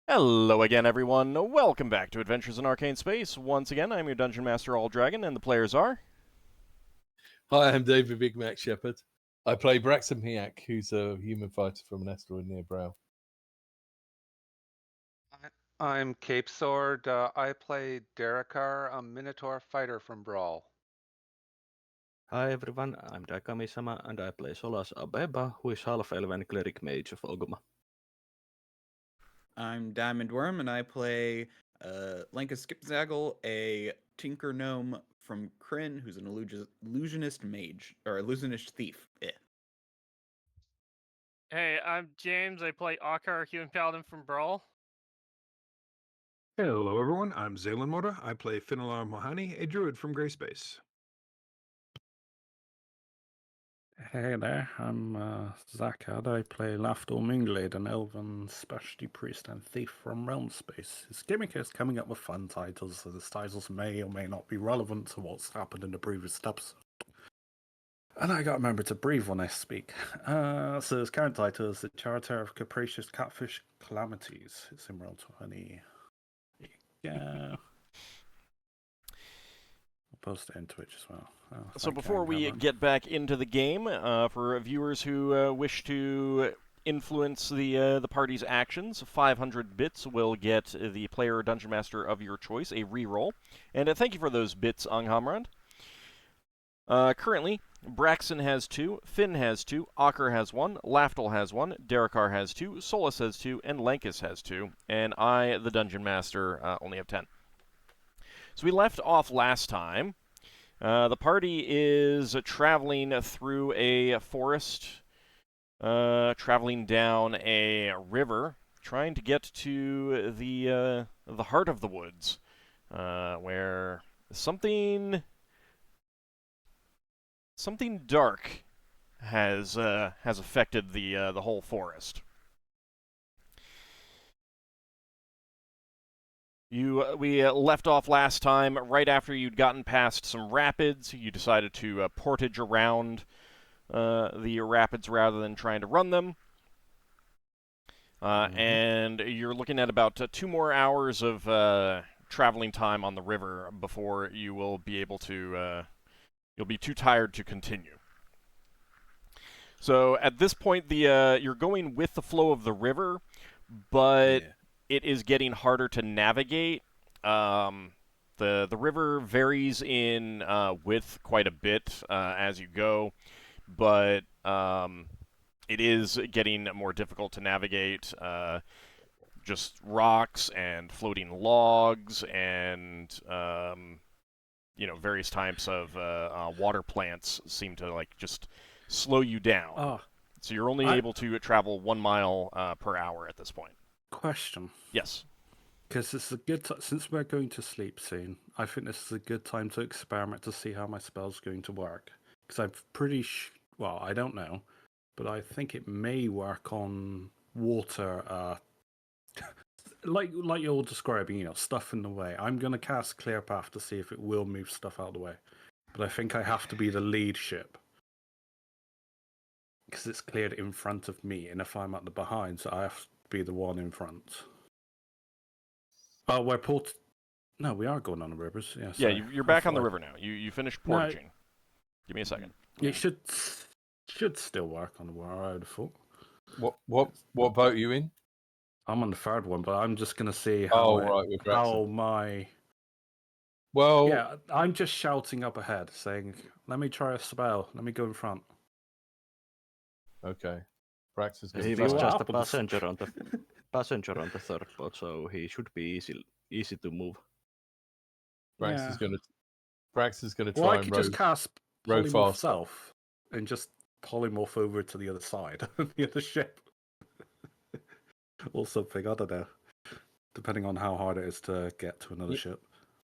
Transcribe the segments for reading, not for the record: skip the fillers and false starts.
Hello again, everyone. Welcome back to Adventures in Arcane Space. Once again, I'm your Dungeon Master, All Dragon, and the players are... Hi, I'm David Big Mac Shepherd. I play Braxon Miacc, who's a human fighter from an asteroid near Brow. I'm Cape Sword. I play Darrakar, a Minotaur fighter from Brawl. Hi everyone, I'm Dakami-sama and I play Solas Ebha, who is Half-Elven Cleric Mage of Ogma. I'm Diamond Worm and I play Lankas Skipzaggle, a Tinker Gnome from Kryn, who's an Illusionist Mage, or Illusionist Thief. Hey, I'm James. I play Ockar, human paladin from Brawl. Hello everyone, I'm Zaylan Mora. I play Finnel'ar Mohani, a druid from Grayspace. Hey there, I'm Zakhan. I play Lafdul Moonglade, an elven specialty priest and thief from Realm Space. His gimmick is coming up with fun titles, so his titles may or may not be relevant to what's happened in the previous episode. And I gotta remember to breathe when I speak. So his current title is the Charter of Capricious Catfish Calamities. It's in Realm 20. Yeah. I'll post it in Twitch as well. So before we get back into the game, for viewers who wish to influence the party's actions, 500 bits will get the player or Dungeon Master of your choice a reroll. And thank you for those bits, Anghammarand. Currently, Braxon has 2, Finn has 2, Ockar has 1, Lafdul has 1, Darrakar has 2, Solas has 2, and Lankas has 2, and I, the Dungeon Master, only have 10. So we left off last time. The party is traveling through a forest, traveling down a river, trying to get to the heart of the woods, where something dark has affected the whole forest. We left off last time right after you'd gotten past some rapids. You decided to portage around the rapids rather than trying to run them. And you're looking at about 2 more hours of traveling time on the river before you will be able to... you'll be too tired to continue. So at this point, you're going with the flow of the river, but... Yeah. It is getting harder to navigate. The river varies in width quite a bit as you go, but it is getting more difficult to navigate. Just rocks and floating logs and various types of water plants seem to just slow you down. So you're only able to travel 1 mile per hour at this point. Question. Yes. Because it's a good since we're going to sleep soon, I think this is a good time to experiment to see how my spell's going to work. Because I'm pretty well, I don't know, but I think it may work on water. Like you're describing, stuff in the way. I'm gonna cast Clear Path to see if it will move stuff out of the way, but I think I have to be the lead ship because it's cleared in front of me, and if I'm at the behind, so I have to be the one in front. Oh, we're No, we are going on the rivers. Yes. Yeah, you're back on the river now. You finished portaging. Give me a second. It should still work on the water, I would have thought. What boat are you in? I'm on the third one, but I'm just gonna see how my. Well, yeah, I'm just shouting up ahead, saying, "Let me try a spell. Let me go in front." Okay. Braxon's going He was just a passenger on the third boat, so he should be easy to move. Braxon's going to try well, I and could just cast row polymorph fast self and just polymorph over to the other side, the other ship, or something. I don't know, depending on how hard it is to get to another ship.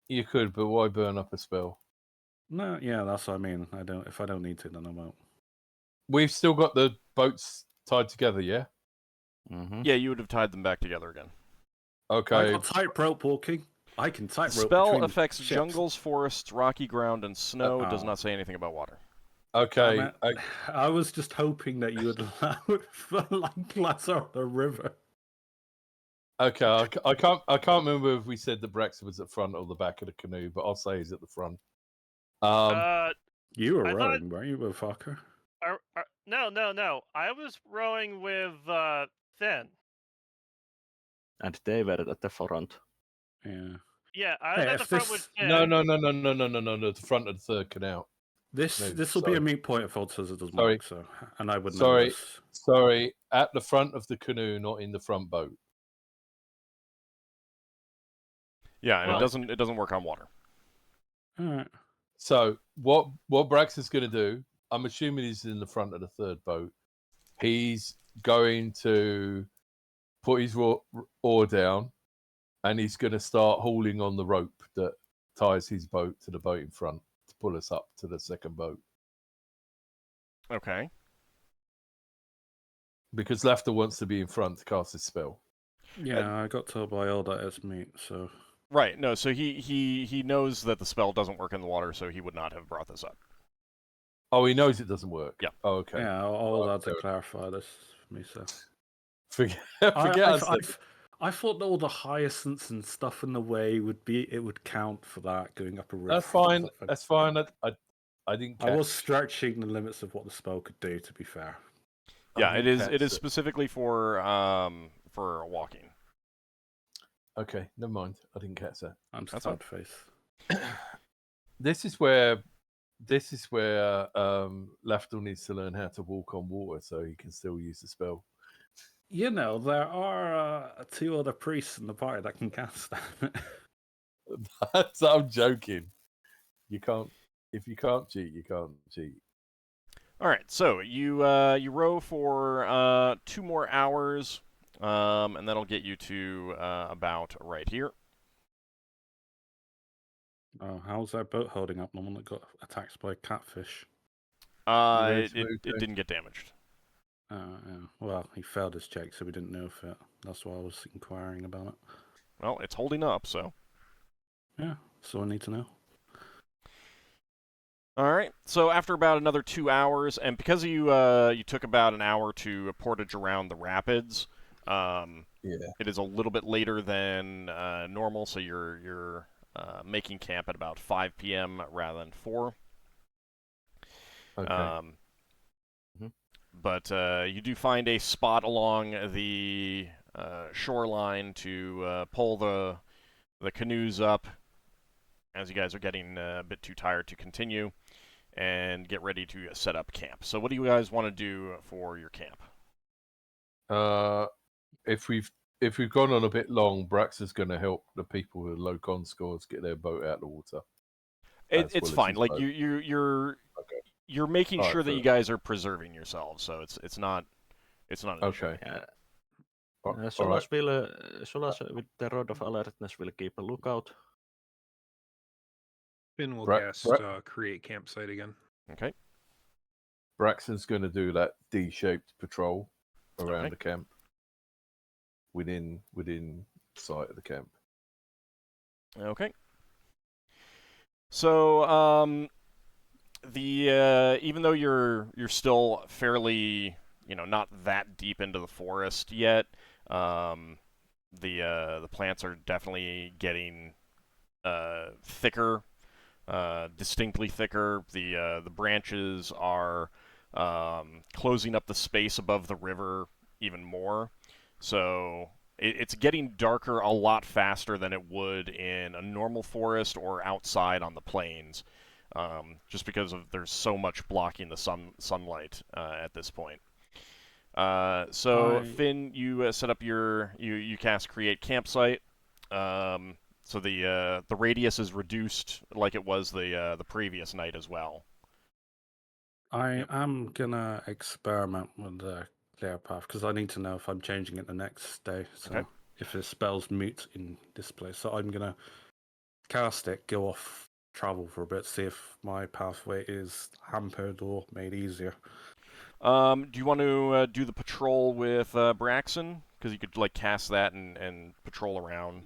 You could, but why burn up a spell? No, yeah, that's what I mean. If I don't need to, then I won't. We've still got the boats tied together, yeah? Mm-hmm. Yeah, you would have tied them back together again. Okay. I got tightrope walking. I can tightrope. Spell affects ships. jungles, forests, rocky ground, and snow. It does not say anything about water. Okay. I was just hoping that you would allow it for like glass on the river. Okay, I can't remember if we said that Braxton was at the front or the back of the canoe, but I'll say he's at the front. You were I thought- rowing, weren't you, with Ockar? No. I was rowing with Finn. And they were at the front. Yeah. Yeah, I was Hey, at the if front with this- Finn. No, the front of the third canal. This No, this will be a sorry. moot point if Odd says it doesn't Sorry. work, so and I would know Sorry. this. Sorry, at the front of the canoe, not in the front boat. Yeah, and Well- it doesn't work on water. Alright. So what Braxton's going to do? I'm assuming he's in the front of the third boat. He's going to put his oar down, and he's going to start hauling on the rope that ties his boat to the boat in front to pull us up to the second boat. Okay. Because Lafdul wants to be in front to cast his spell. Yeah, I got told by Odd that it's moot, so Right. No. So he knows that the spell doesn't work in the water, so he would not have brought this up. Oh, he knows it doesn't work. Yeah. Oh, okay. yeah, I'll had to fair. clarify this for me, so Forget I said I thought that all the hyacinths and stuff in the way would count for that going up a river. That's fine. That's fine. I didn't catch. I was stretching the limits of what the spell could do, to be fair. Yeah, I it didn't is. catch It is it. specifically for walking. Okay, never mind. I didn't catch that. I'm That's fine. sad face. This is where Lafdul needs to learn how to walk on water so he can still use the spell. You know, there are 2 other priests in the party that can cast that. I'm joking. You can't. If you can't cheat, you can't cheat. All right. So you row for 2 more hours, and that'll get you to about right here. Oh, how's that boat holding up? The one that got attacked by catfish. It smooth, didn't get damaged. Yeah. Well, he failed his check, so we didn't know if it. That's why I was inquiring about it. Well, it's holding up. So. Yeah, so I need to know. All right. So after about another 2 hours, and because you took about an hour to portage around the rapids, it is a little bit later than normal. So you're making camp at about 5 p.m. rather than 4. Okay. But you do find a spot along the shoreline to pull the canoes up as you guys are getting a bit too tired to continue, and get ready to set up camp. So what do you guys want to do for your camp? If we've gone on a bit long, Brax is going to help the people with low con scores get their boat out of the water. It's well as fine. his Like boat. you're making Alright, sure that fair. you guys are preserving yourselves. So it's not an issue. Okay. Yeah. All right. Solas with the Rod of Alertness will keep a lookout. Finn will Bra- cast Bra- create campsite again. Okay. Braxton's going to do that D-shaped patrol around Okay. the camp, within sight of the camp. Okay. So even though you're still fairly, not that deep into the forest yet, the plants are definitely getting thicker, distinctly thicker. The branches are closing up the space above the river even more. So it's getting darker a lot faster than it would in a normal forest or outside on the plains, just because there's so much blocking the sunlight at this point. So Finn, you set up you cast create campsite. So the radius is reduced like it was the previous night as well. I am gonna experiment with the clear path because I need to know if I'm changing it the next day. So Okay. if the spell's moot in this place, so I'm gonna cast it, go off, travel for a bit, see if my pathway is hampered or made easier. Do you want to do the patrol with Braxon? Because you could cast that and patrol around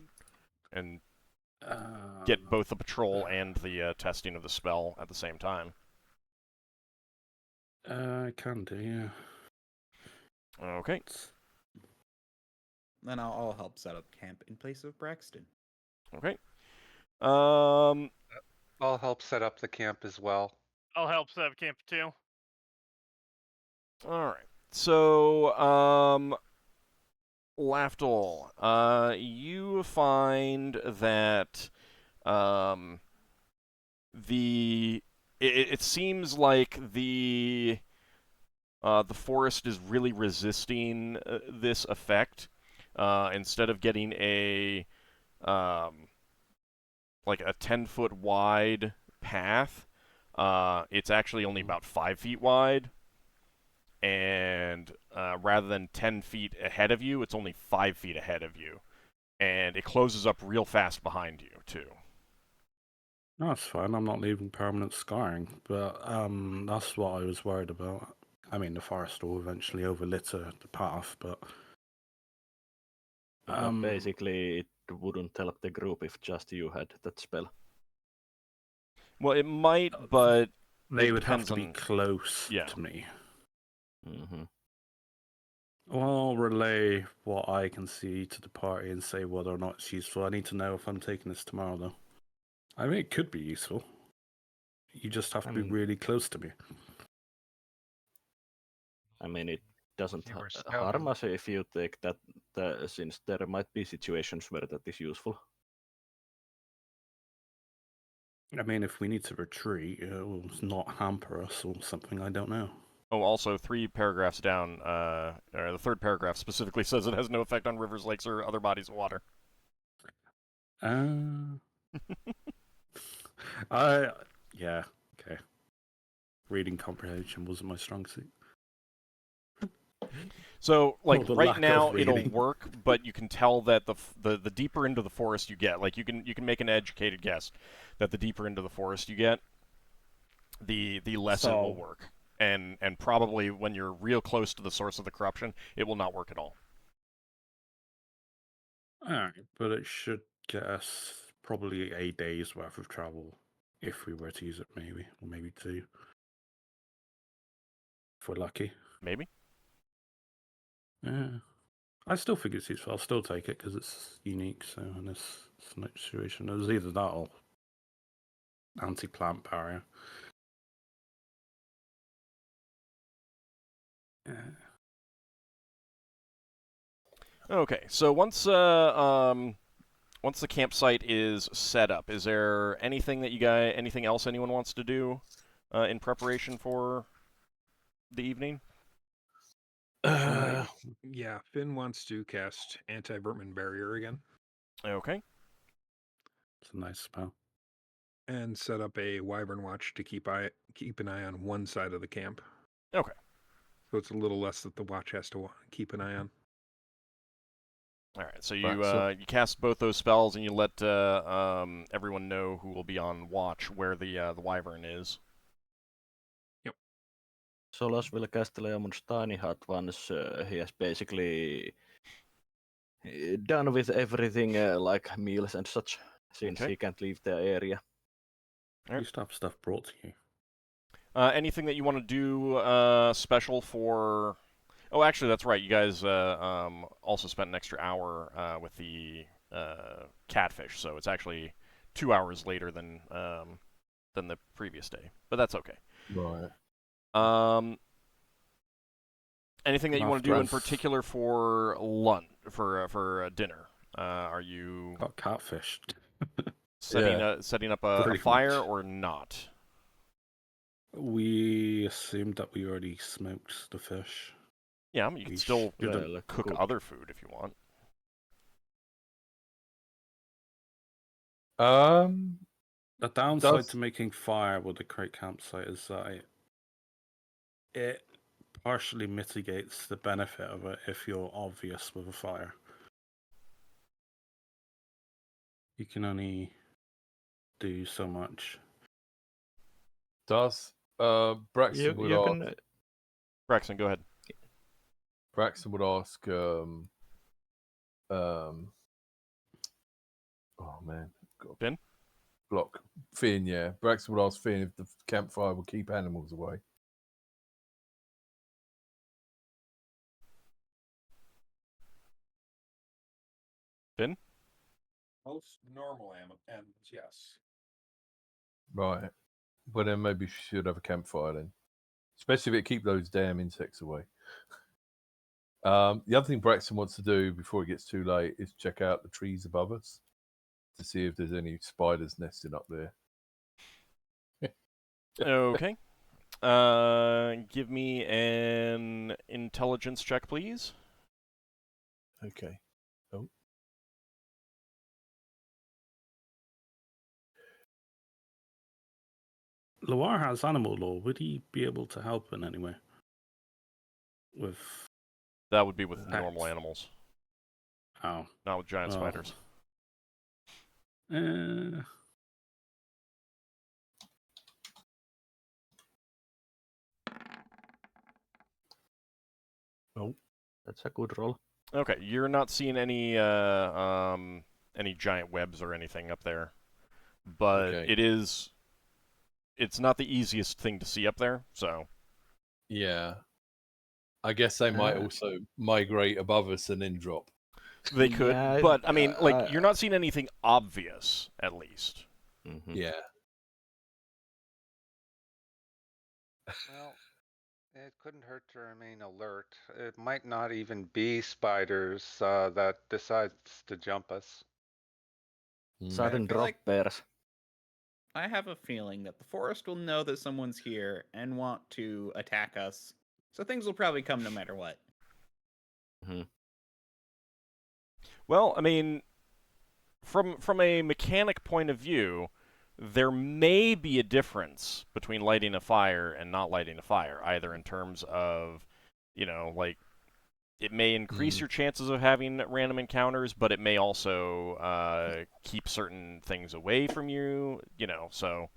and get both the patrol and the testing of the spell at the same time. I can do, yeah. Okay. Then I'll help set up camp in place of Braxton. Okay. I'll help set up the camp as well. I'll help set up camp too. All right. So, Lafdul, you find that it seems like the forest is really resisting this effect. Instead of getting a like a 10-foot wide path, it's actually only about 5 feet wide. And rather than 10 feet ahead of you, it's only 5 feet ahead of you. And it closes up real fast behind you, too. No, that's fine. I'm not leaving permanent scarring, but that's what I was worried about. I mean, the forest will eventually overlitter the path, but basically, it wouldn't help the group if just you had that spell. Well, it might, but they it would have depends to be on- close yeah. to me. Mm-hmm. Well, I'll relay what I can see to the party and say whether or not it's useful. I need to know if I'm taking this tomorrow, though. I mean, it could be useful. You just have to be really close to me. I mean, it doesn't You were harm scouting. us if you take that, since there might be situations where that is useful. I mean, if we need to retreat, it will not hamper us or something, I don't know. Oh, also, 3 paragraphs down, or the third paragraph specifically says it has no effect on rivers, lakes, or other bodies of water. Yeah, okay. Reading comprehension wasn't my strong suit. So, like, the right lack of now it'll reading. work, but you can tell that the deeper into the forest you get, like, you can make an educated guess that the deeper into the forest you get, the less it will work. And probably when you're real close to the source of the corruption, it will not work at all. Alright, but it should get us probably a day's worth of travel if we were to use it, maybe. Or maybe 2. If we're lucky. Maybe. Yeah. I still think it's useful. I'll still take it because it's unique, so in this situation, it was either that or anti-plant barrier. Yeah. Okay, so once the campsite is set up, is there anything else anyone wants to do in preparation for the evening? Yeah, Finn wants to cast Anti-Vermin Barrier again Okay. It's a nice spell. and set up a Wyvern Watch to keep an eye on one side of the camp. Okay. So it's a little less that the watch has to keep an eye on. All right, so Braxon. you cast both those spells and you let everyone know who will be on watch where the wyvern is. Yep. Solas will cast Leomund's tiny hut once he has basically done with everything like meals and such, since Okay. he can't leave the area. You used to have stuff brought to you. Anything that you want to do special for... Oh, actually, that's right. You guys also spent an extra hour with the catfish, so it's actually 2 hours later than the previous day. But that's okay. Right. Anything that you want to do in After us- particular for lunch, for dinner? Are you Got catfished. setting up a Pretty fire much. or not? We assumed that we already smoked the fish. Yeah, I mean, you can We still should've cook cooked. other food if you want. The downside Does- to making fire with a crate campsite is that it partially mitigates the benefit of it if you're obvious with a fire. You can only do so much. Does Braxon would You ask, can Braxon, go ahead. Braxon would ask oh man, God. Finn? Block Finn, yeah. Braxton would ask Finn if the campfire would keep animals away. Finn? Most normal ends, yes. Right. Well, then maybe she should have a campfire then. Especially if it keep those damn insects away. The other thing Braxton wants to do before it gets too late is check out the trees above us to see if there's any spiders nesting up there. Okay. Give me an intelligence check, please. Okay. Oh. Loire has animal law. Would he be able to help in any way? With That would be with Pets. normal animals, oh, not with giant well, spiders. Oh. That's a good roll. Okay, you're not seeing any giant webs or anything up there, but Okay. it's not the easiest thing to see up there. So Yeah. I guess they might also migrate above us and then drop. they could, Yeah, but I mean, like you're not seeing anything obvious, at least. Mhm. Yeah. Well, it couldn't hurt to remain alert. It might not even be spiders that decides to jump us. Sudden feel drop like- bears. I have a feeling that the forest will know that someone's here and want to attack us. So things will probably come no matter what. Well, I mean, from a mechanic point of view, there may be a difference between lighting a fire and not lighting a fire, either in terms of, like, it may increase your chances of having random encounters, but it may also keep certain things away from you, so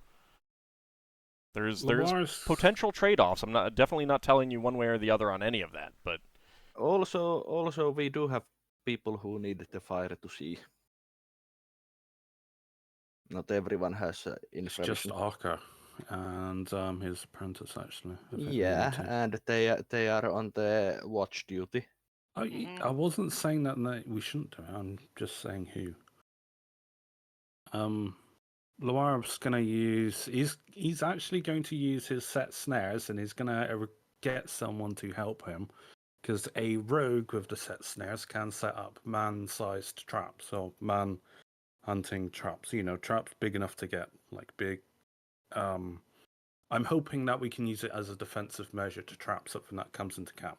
there's Loire's potential trade-offs. I'm definitely not telling you one way or the other on any of that, but Also, we do have people who need the fire to see. Not everyone has It's just infravision. Ockar and his apprentice, actually. I think we Yeah, need to- and they are on the watch duty. I wasn't saying that we shouldn't do it. I'm just saying who. Loire's gonna use. He's actually going to use his set snares, and he's gonna get someone to help him, because a rogue with the set snares can set up man-sized traps or man-hunting traps. Traps big enough to get big. I'm hoping that we can use it as a defensive measure to trap something that comes into camp.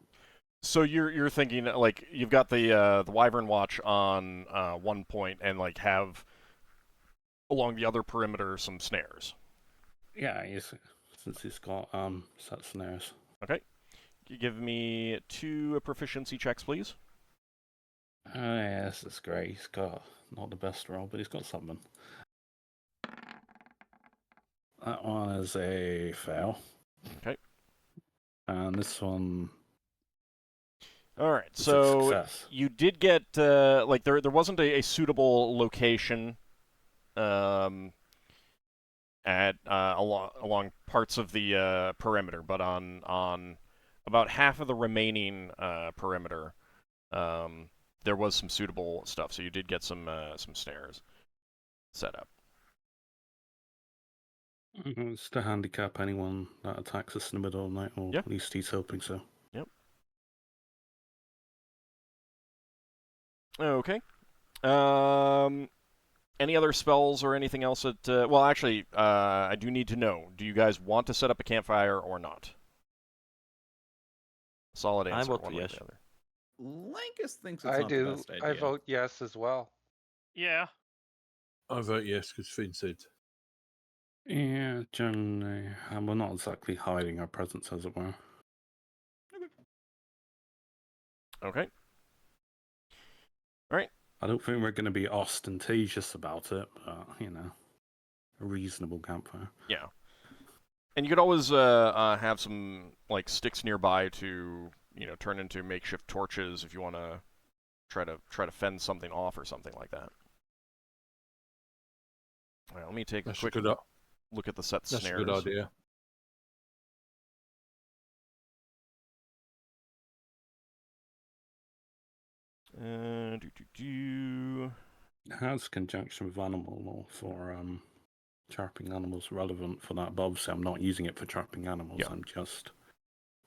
so you're thinking like you've got the Wyvern Watch on one point and like have along the other perimeter some snares. Yeah, since he's got set snares. Okay. You give me 2 proficiency checks, please. Oh yeah, this is great. He's got not the best roll, but he's got something. That one is a fail. Okay. And this one All right. is a So success. you did get there wasn't a suitable location at along parts of the perimeter, but on about half of the remaining perimeter, there was some suitable stuff. So you did get some snares set up. It's to handicap anyone that attacks us in the middle of the night, or Yeah. at least he's hoping so. Yep. Okay. Any other spells or anything else that... well, actually, I do need to know. Do you guys want to set up a campfire or not? Solid answer. vote one way or yes. the other. Lankus thinks it's I not the do. best idea. I vote yes as well. Yeah. I vote yes because Finn said. Yeah, generally, and we're not exactly hiding our presence, as it were. Okay. I don't think we're going to be ostentatious about it, but, a reasonable campfire. Yeah. And you could always have some like sticks nearby to turn into makeshift torches if you want to try to fend something off or something like that. All right, let me take That's a quick look at the set That's snares. a good idea. has conjunction with animal law for trapping animals relevant for that, but obviously I'm not using it for trapping animals. Yeah. I'm just.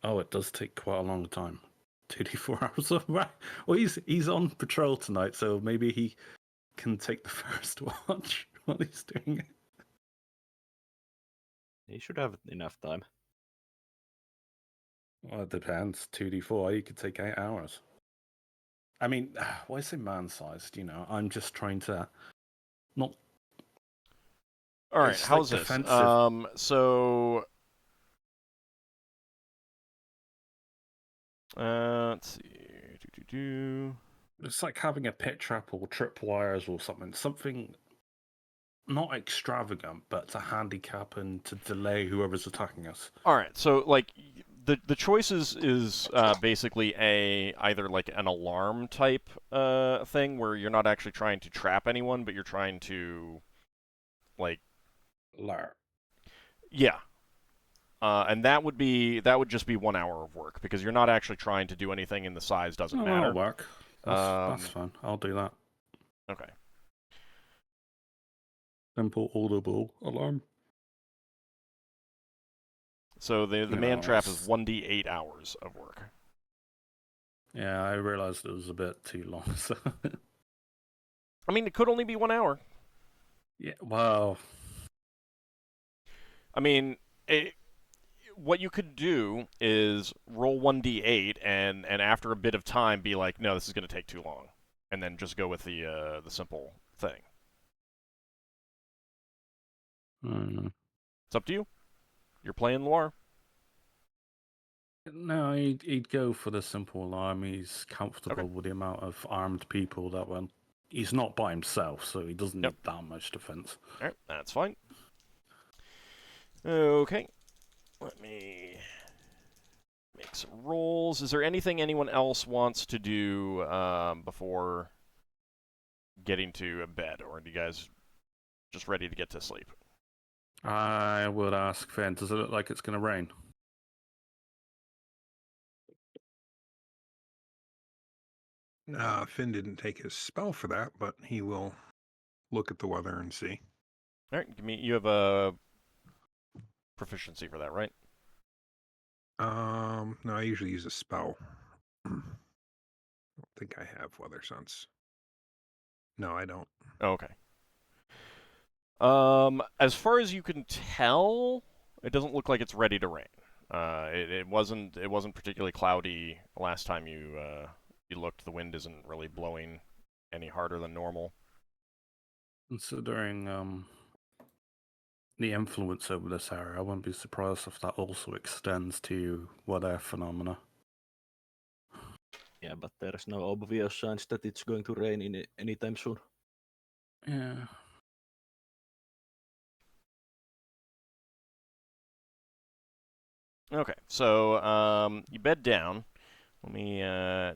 Oh, it does take quite a long time. 2d4 hours of well, he's on patrol tonight, so maybe he can take the first watch while he's doing it. He should have enough time. Well, it depends. 2d4, you could take 8 hours. I mean, why is it man-sized? You know, I'm just trying to not. All right, It's how's like this? defensive. So let's see. It's like having a pit trap or tripwires or something. Something not extravagant, but to handicap and to delay whoever's attacking us. All right, so like the choice is basically either like an alarm type thing where you're not actually trying to trap anyone, but you're trying to like Lure. yeah. And that would just be 1 hour of work because you're not actually trying to do anything, and the size doesn't matter. That'll work. That's fine. I'll do that. Okay. Simple audible alarm. So the You man know, trap it's- is 1d8 hours of work. Yeah, I realized it was a bit too long. So I mean, it could only be 1 hour. yeah, well, I mean, what you could do is roll 1d8 and after a bit of time be like, no, this is going to take too long, and then just go with the simple thing. It's up to you. You're playing Loire. no, he'd go for the simple alarm. He's comfortable Okay. with the amount of armed people that went. He's not by himself, so he doesn't Yep. need that much defense. All right, that's fine. Okay. Let me make some rolls. Is there anything anyone else wants to do before getting to bed, or are you guys just ready to get to sleep? I would ask Finn, does it look like it's going to rain? Finn didn't take his spell for that, but he will look at the weather and see. All right, you have a proficiency for that, right? No, I usually use a spell. I don't think I have weather sense. No, I don't. Oh, okay. As far as you can tell, it doesn't look like it's ready to rain. It wasn't particularly cloudy last time you looked. The wind isn't really blowing any harder than normal. Considering the influence over this area, I wouldn't be surprised if that also extends to weather phenomena. Yeah, but there's no obvious signs that it's going to rain anytime soon. Yeah. Okay, so you bed down. Let me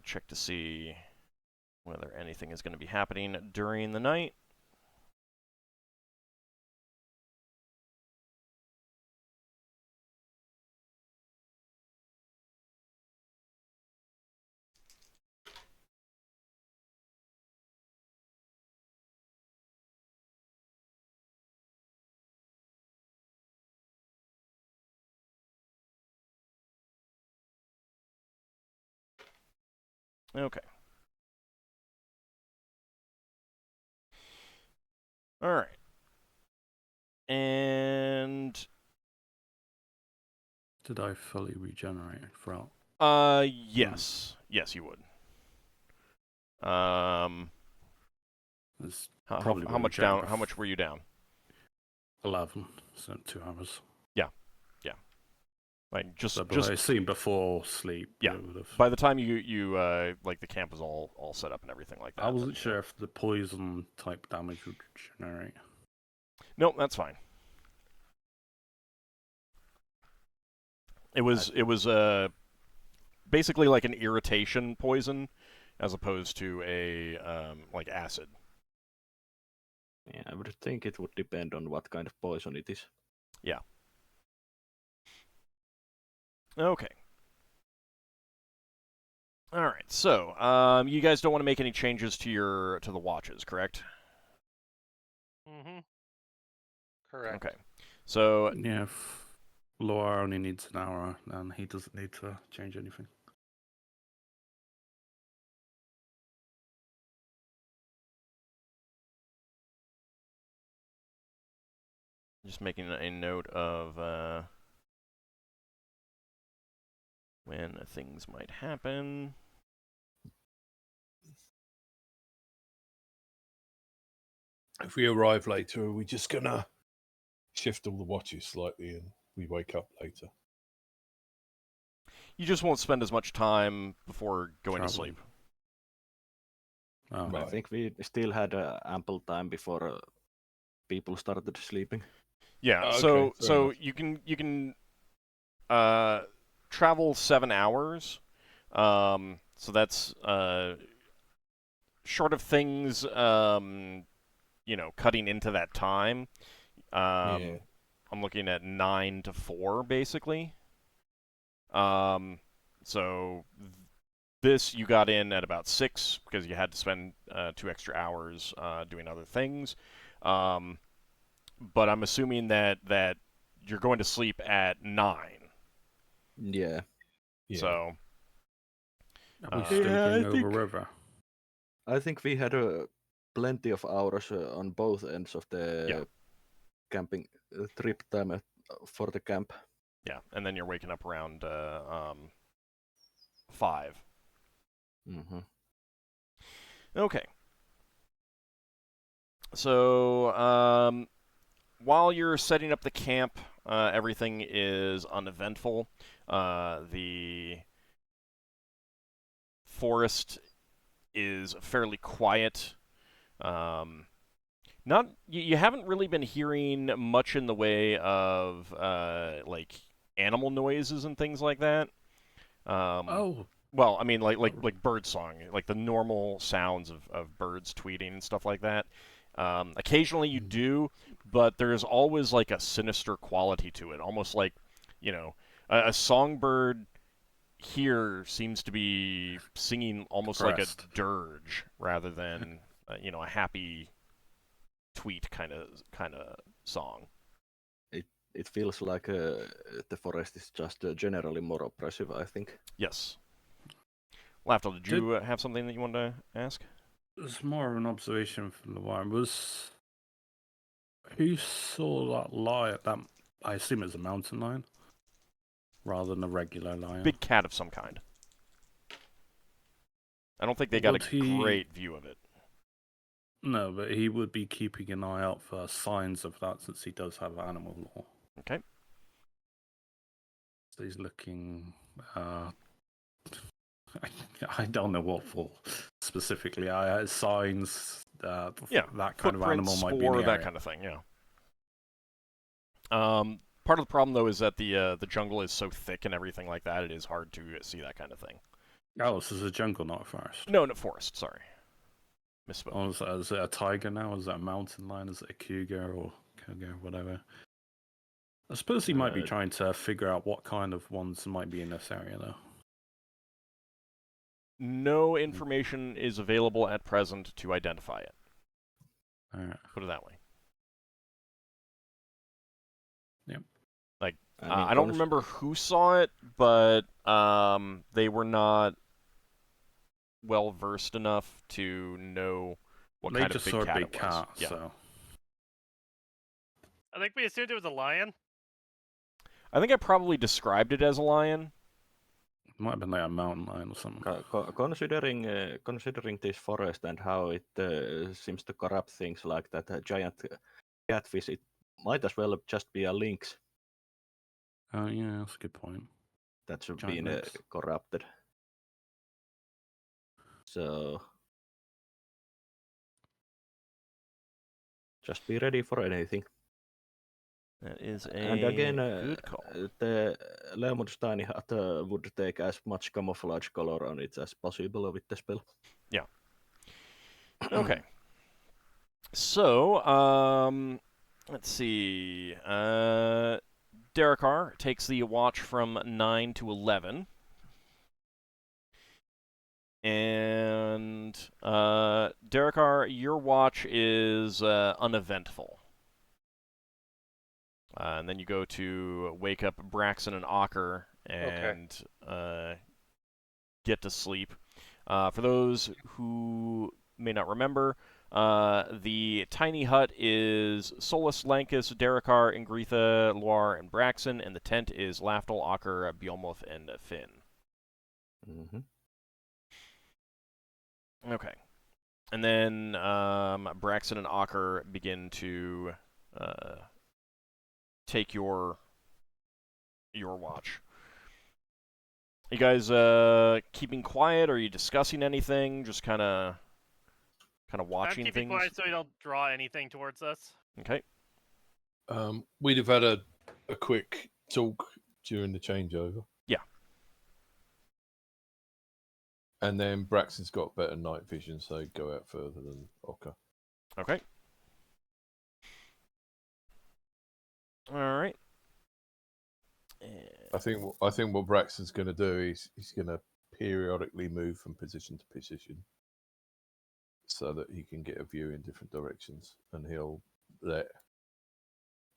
check to see whether anything is going to be happening during the night. Okay. All right. And Did I fully regenerate throughout? yes. Yes, you would. It's How probably much down? How much were you down? 11, so 2 hours. Like just I seen before sleep. Yeah. it would've- by the time you like the camp was all set up and everything like that. I wasn't sure if the poison type damage would generate. Nope, that's fine. It was basically like an irritation poison, as opposed to a like acid. Yeah, I would think it would depend on what kind of poison it is. Yeah. Okay. All right. So, you guys don't want to make any changes to the watches, correct? Mm-hmm. Correct. Okay. So Yeah, if Laura only needs an hour, and he doesn't need to change anything. just making a note of when things might happen. If we arrive later, are we just gonna shift all the watches slightly and we wake up later? You just won't spend as much time before going to Traveling. sleep. Oh, Right. I think we still had ample time before people started sleeping. Yeah. Okay, so fair enough. you can travel 7 hours. So that's short of things cutting into that time. Yeah. I'm looking at 9 to 4 basically. So this you got in at about 6 because you had to spend 2 extra hours doing other things. But I'm assuming that you're going to sleep at 9. Yeah. Yeah. So are we Yeah, sleeping I over think- river? I think we had plenty of hours on both ends of the Yeah. camping trip time for the camp. yeah, and then you're waking up around 5. Mm-hmm. Okay. So while you're setting up the camp, everything is uneventful. The forest is fairly quiet. Not you haven't really been hearing much in the way of like animal noises and things like that. Oh, Well, I mean, like bird song, like the normal sounds of birds tweeting and stuff like that. Occasionally you do, but there's always like a sinister quality to it, almost like, a songbird here seems to be singing almost like a Depressed. dirge rather than a happy tweet kind of song. It feels like the forest is just generally more oppressive, I think. Yes. Lafdul, did you have something that you wanted to ask? it's more of an observation from the wine. Who saw that lion? That I assume it's a mountain lion, rather than a regular lion. Big cat of some kind. I don't think they got Would a he- great view of it. No, but he would be keeping an eye out for signs of that, since he does have animal law. Okay. So he's looking. I don't know what for specifically. I had signs that that kind of animal Footprints, might be in spoor, the that area. kind of thing. Yeah. Part of the problem though is that the jungle is so thick and everything like that. It is hard to see that kind of thing. Oh, this is a jungle, not a forest. No, forest. Sorry, misspoke. Oh, is it a tiger now? Is it a mountain lion? Is it a cougar or whatever? I suppose he might be trying to figure out what kind of ones might be in this area, though. No information is available at present to identify it. Alright. Put it that way. Yep. Like, I mean, I don't remember who saw it, but they were not well versed enough to know what They kind just of saw big a cat big it was. cat, Yeah. so I think we assumed it was a lion. I think I probably described it as a lion. it might have been like a mountain lion or something. Considering this forest and how it seems to corrupt things like that giant catfish, it might as well just be a lynx Oh yeah, that's a good point. that's Giant been lynx. corrupted. So just be ready for anything. That is a And again, good call. the Leomund's tiny hat would take as much camouflage color on it as possible with the spell. Yeah. Okay. So, let's see. Darrakar takes the watch from 9 to 11. And Darrakar, your watch is uneventful. And then you go to wake up Braxon and Ockar and get to sleep. For those who may not remember, the tiny hut is Solas, Lankas, Darrakar, Ingritha, Loire, and Braxon, and the tent is Lafdul, Ockar, Beolmoth, and Finn. Mm-hmm. Okay. And then Braxon and Ockar begin to take your watch. You guys keeping quiet? Are you discussing anything? Just kind of watching I'm keeping things? quiet so we don't draw anything towards us. Okay. We'd have had a quick talk during the changeover. Yeah. And then Braxton's got better night vision, so he'd go out further than Ockar. Okay. All right. I think what Braxton's going to do is he's going to periodically move from position to position, so that he can get a view in different directions, and he'll let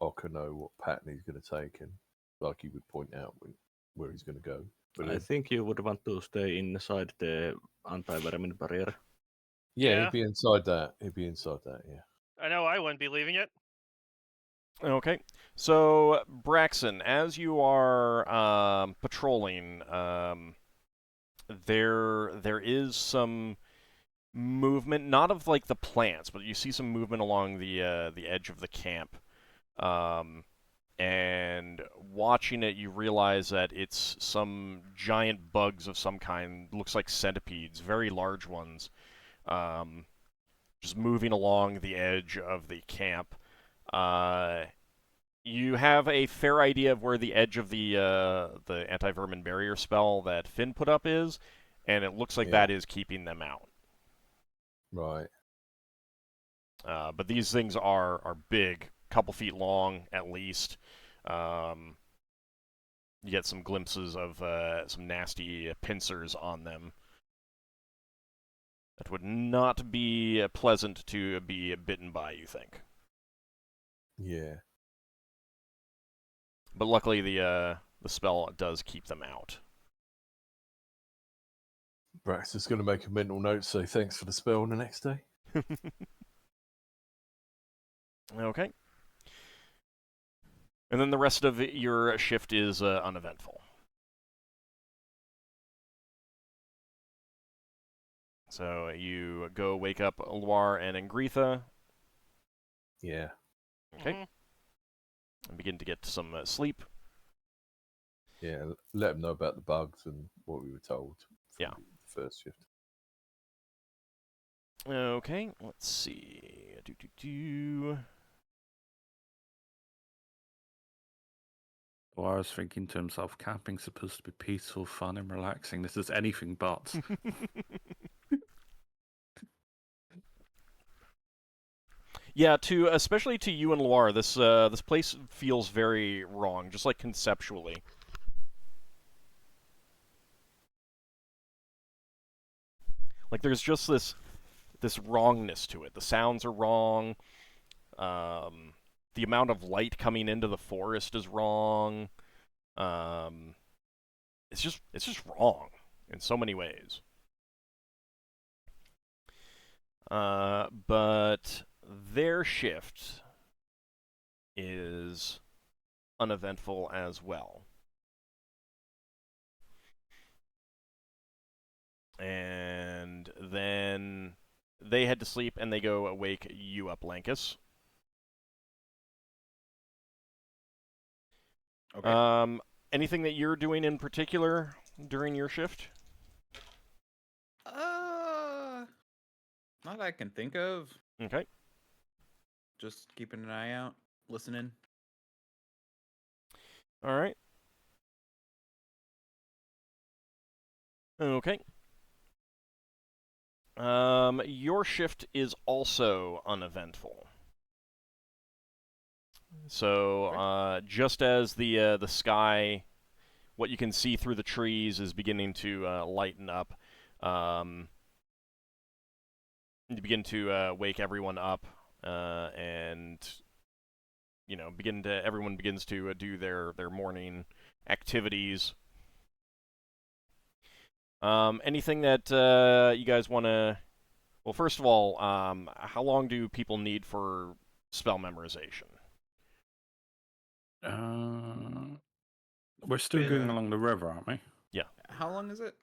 Ockar know what pattern he's going to take, and like he would point out where he's going to go. But I think you would want to stay inside the anti-vermin barrier. yeah, Yeah. he'd be inside that. Yeah. I know I wouldn't be leaving it. Okay. So, Braxon, as you are patrolling, there is some movement, not of like the plants, but you see some movement along the edge of the camp. And watching it, you realize that it's some giant bugs of some kind. Looks like centipedes, very large ones, just moving along the edge of the camp. You have a fair idea of where the edge of the anti-vermin barrier spell that Finn put up is, and it looks like that is keeping them out. Right. But these things are big, couple feet long at least. You get some glimpses of some nasty pincers on them. That would not be pleasant to be bitten by, you think. Yeah. But luckily the spell does keep them out. Braxton's going to make a mental note, say thanks for the spell on the next day. Okay. And then the rest of your shift is uneventful. So you go wake up Loire and Ingritha. Yeah. Okay. Mm-hmm. And begin to get some sleep. Yeah, let them know about the bugs and what we were told. Yeah. The first shift. Okay, let's see. Well, I was thinking to himself, camping's supposed to be peaceful, fun, and relaxing. This is anything but. Yeah, especially to you and Loire, this place feels very wrong, just like conceptually. Like there's just this wrongness to it. The sounds are wrong. The amount of light coming into the forest is wrong. It's just wrong in so many ways. But their shift is uneventful as well. And then they head to sleep and they go wake you up, Lankas. Okay. Anything that you're doing in particular during your shift? Not that I can think of. Okay. Just keeping an eye out, listening. All right. Okay. Your shift is also uneventful. So, just as the sky, what you can see through the trees is beginning to lighten up, you begin to wake everyone up, and everyone begins to do their morning activities. Anything that you guys want to? Well, first of all, how long do people need for spell memorization? We're still going along the river, aren't we? Yeah. How long is it?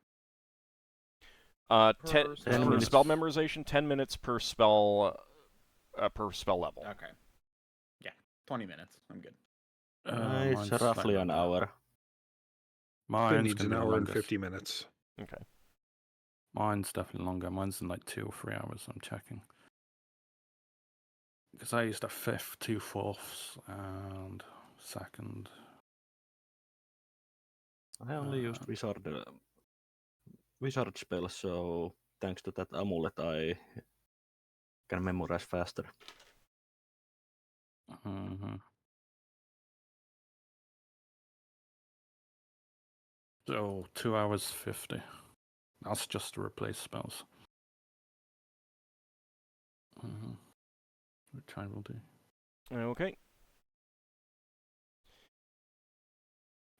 10 spell? for spell memorization. 10 minutes per spell level. Okay. Yeah, 20 minutes. I'm good. It's roughly an hour. It Mine's needs gonna an be the hour and longest. 50 minutes. Okay. Mine's definitely longer. Mine's in like 2 or 3 hours. I'm checking. Because I used a fifth, 2/4, and second. I only used wizard spell, so thanks to that amulet, I can memorize faster. Mm-hmm. So 2 hours 50. That's just to replace spells. Mm-hmm. Which I will do. Okay.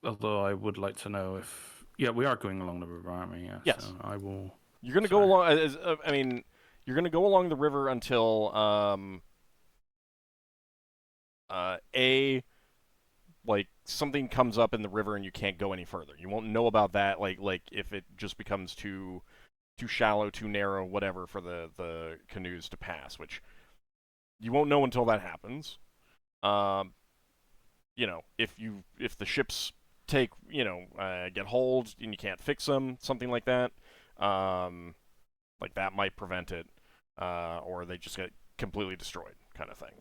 Although I would like to know if... Yeah, we are going along the river, aren't we? Yeah, Yes. So I will... You're going to go Sorry. along... you're going to go along the river until... something comes up in the river and you can't go any further. You won't know about that, like if it just becomes too shallow, too narrow, whatever, for the canoes to pass, which you won't know until that happens. If the ships get hold and you can't fix them, something like that, like that might prevent it, or they just get completely destroyed, kind of thing.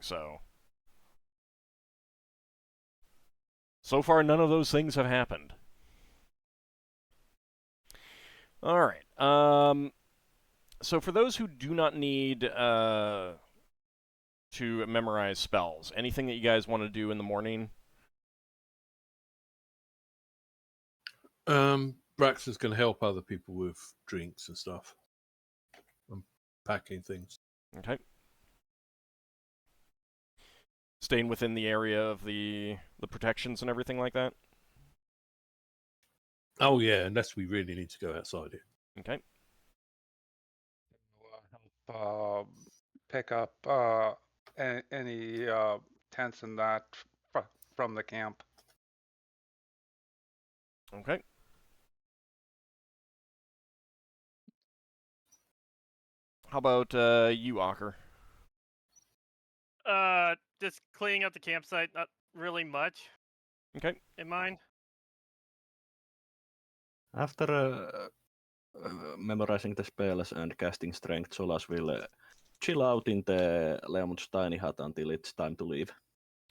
So far, none of those things have happened. All right. So for those who do not need to memorize spells, anything that you guys want to do in the morning? Braxon's going to help other people with drinks and stuff. I'm packing things. Okay. Staying within the area of the protections and everything like that? Oh, yeah, unless we really need to go outside it. Okay. Help pick up any tents and that from the camp. Okay. How about you, Ockar? Just cleaning up the campsite. Not really much. Okay. In mind. After memorizing the spells and casting strength, Solas will chill out in the Leomund's tiny hut until it's time to leave.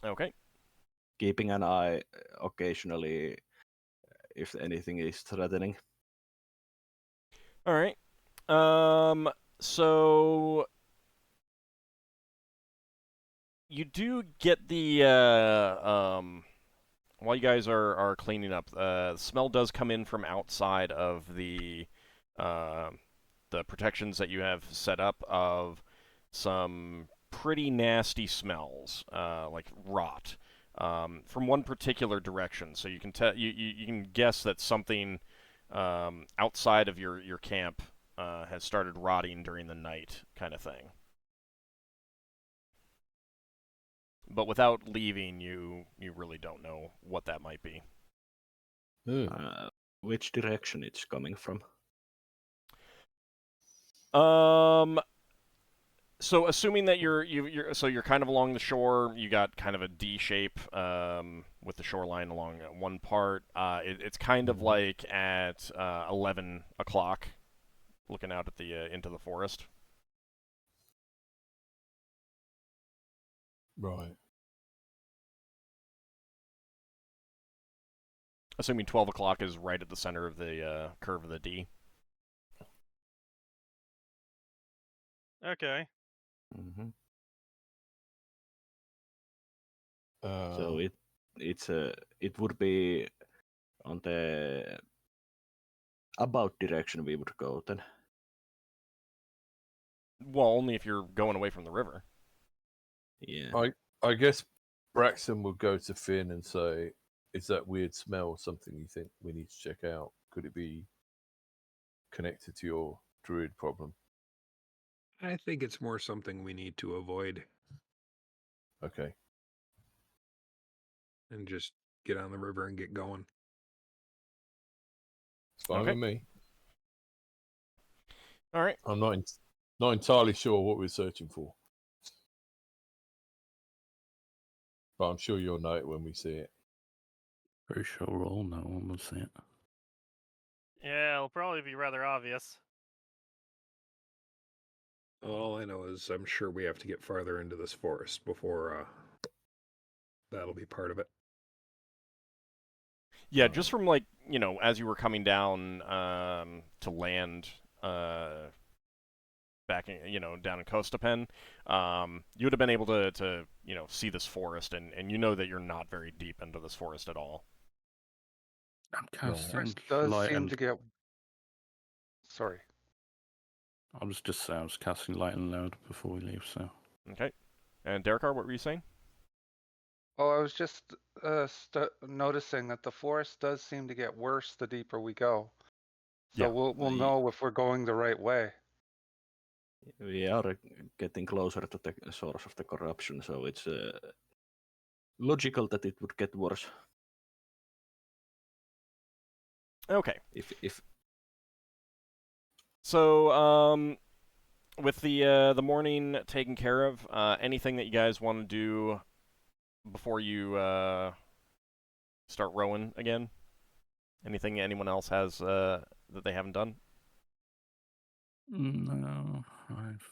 Okay. Keeping an eye occasionally if anything is threatening. All right. So you do get the while you guys are cleaning up, the smell does come in from outside of the protections that you have set up of some pretty nasty smells, like rot, from one particular direction. So you can you can guess that something outside of your camp has started rotting during the night, kind of thing. But without leaving, you really don't know what that might be. Which direction it's coming from? So assuming that you're kind of along the shore, you got kind of a D shape with the shoreline along one part. It's kind of like at 11 o'clock, looking out at the into the forest. Right. Assuming 12 o'clock is right at the center of the curve of the D. Okay. Mm-hmm. So it would be on the about direction we would go then. Well, only if you're going away from the river. Yeah. I guess Braxon would go to Finn and say, "Is that weird smell something you think we need to check out? Could it be connected to your druid problem?" I think it's more something we need to avoid Okay. and just get on the river and get going. It's fine Okay. with me. All right. I'm not entirely sure what we're searching for, but I'm sure you'll know it when we see it. Pretty sure we'll all know when we'll see it. Yeah, it'll probably be rather obvious. All I know is I'm sure we have to get farther into this forest before that'll be part of it. Yeah, just from like, as you were coming down to land back in, down in Costapen, you would have been able to see this forest, and you know that you're not very deep into this forest at all. I'm The casting forest does light seem and... to get. Sorry. I was just saying I was casting light and load before we leave, so... Okay. And Darrakar, what were you saying? Oh, I was just noticing that the forest does seem to get worse the deeper we go. So Yeah. we'll know if we're going the right way. We are getting closer to the source of the corruption, so it's logical that it would get worse. Okay. If So, with the morning taken care of, anything that you guys want to do before you start rowing again? Anything anyone else has that they haven't done? No, I've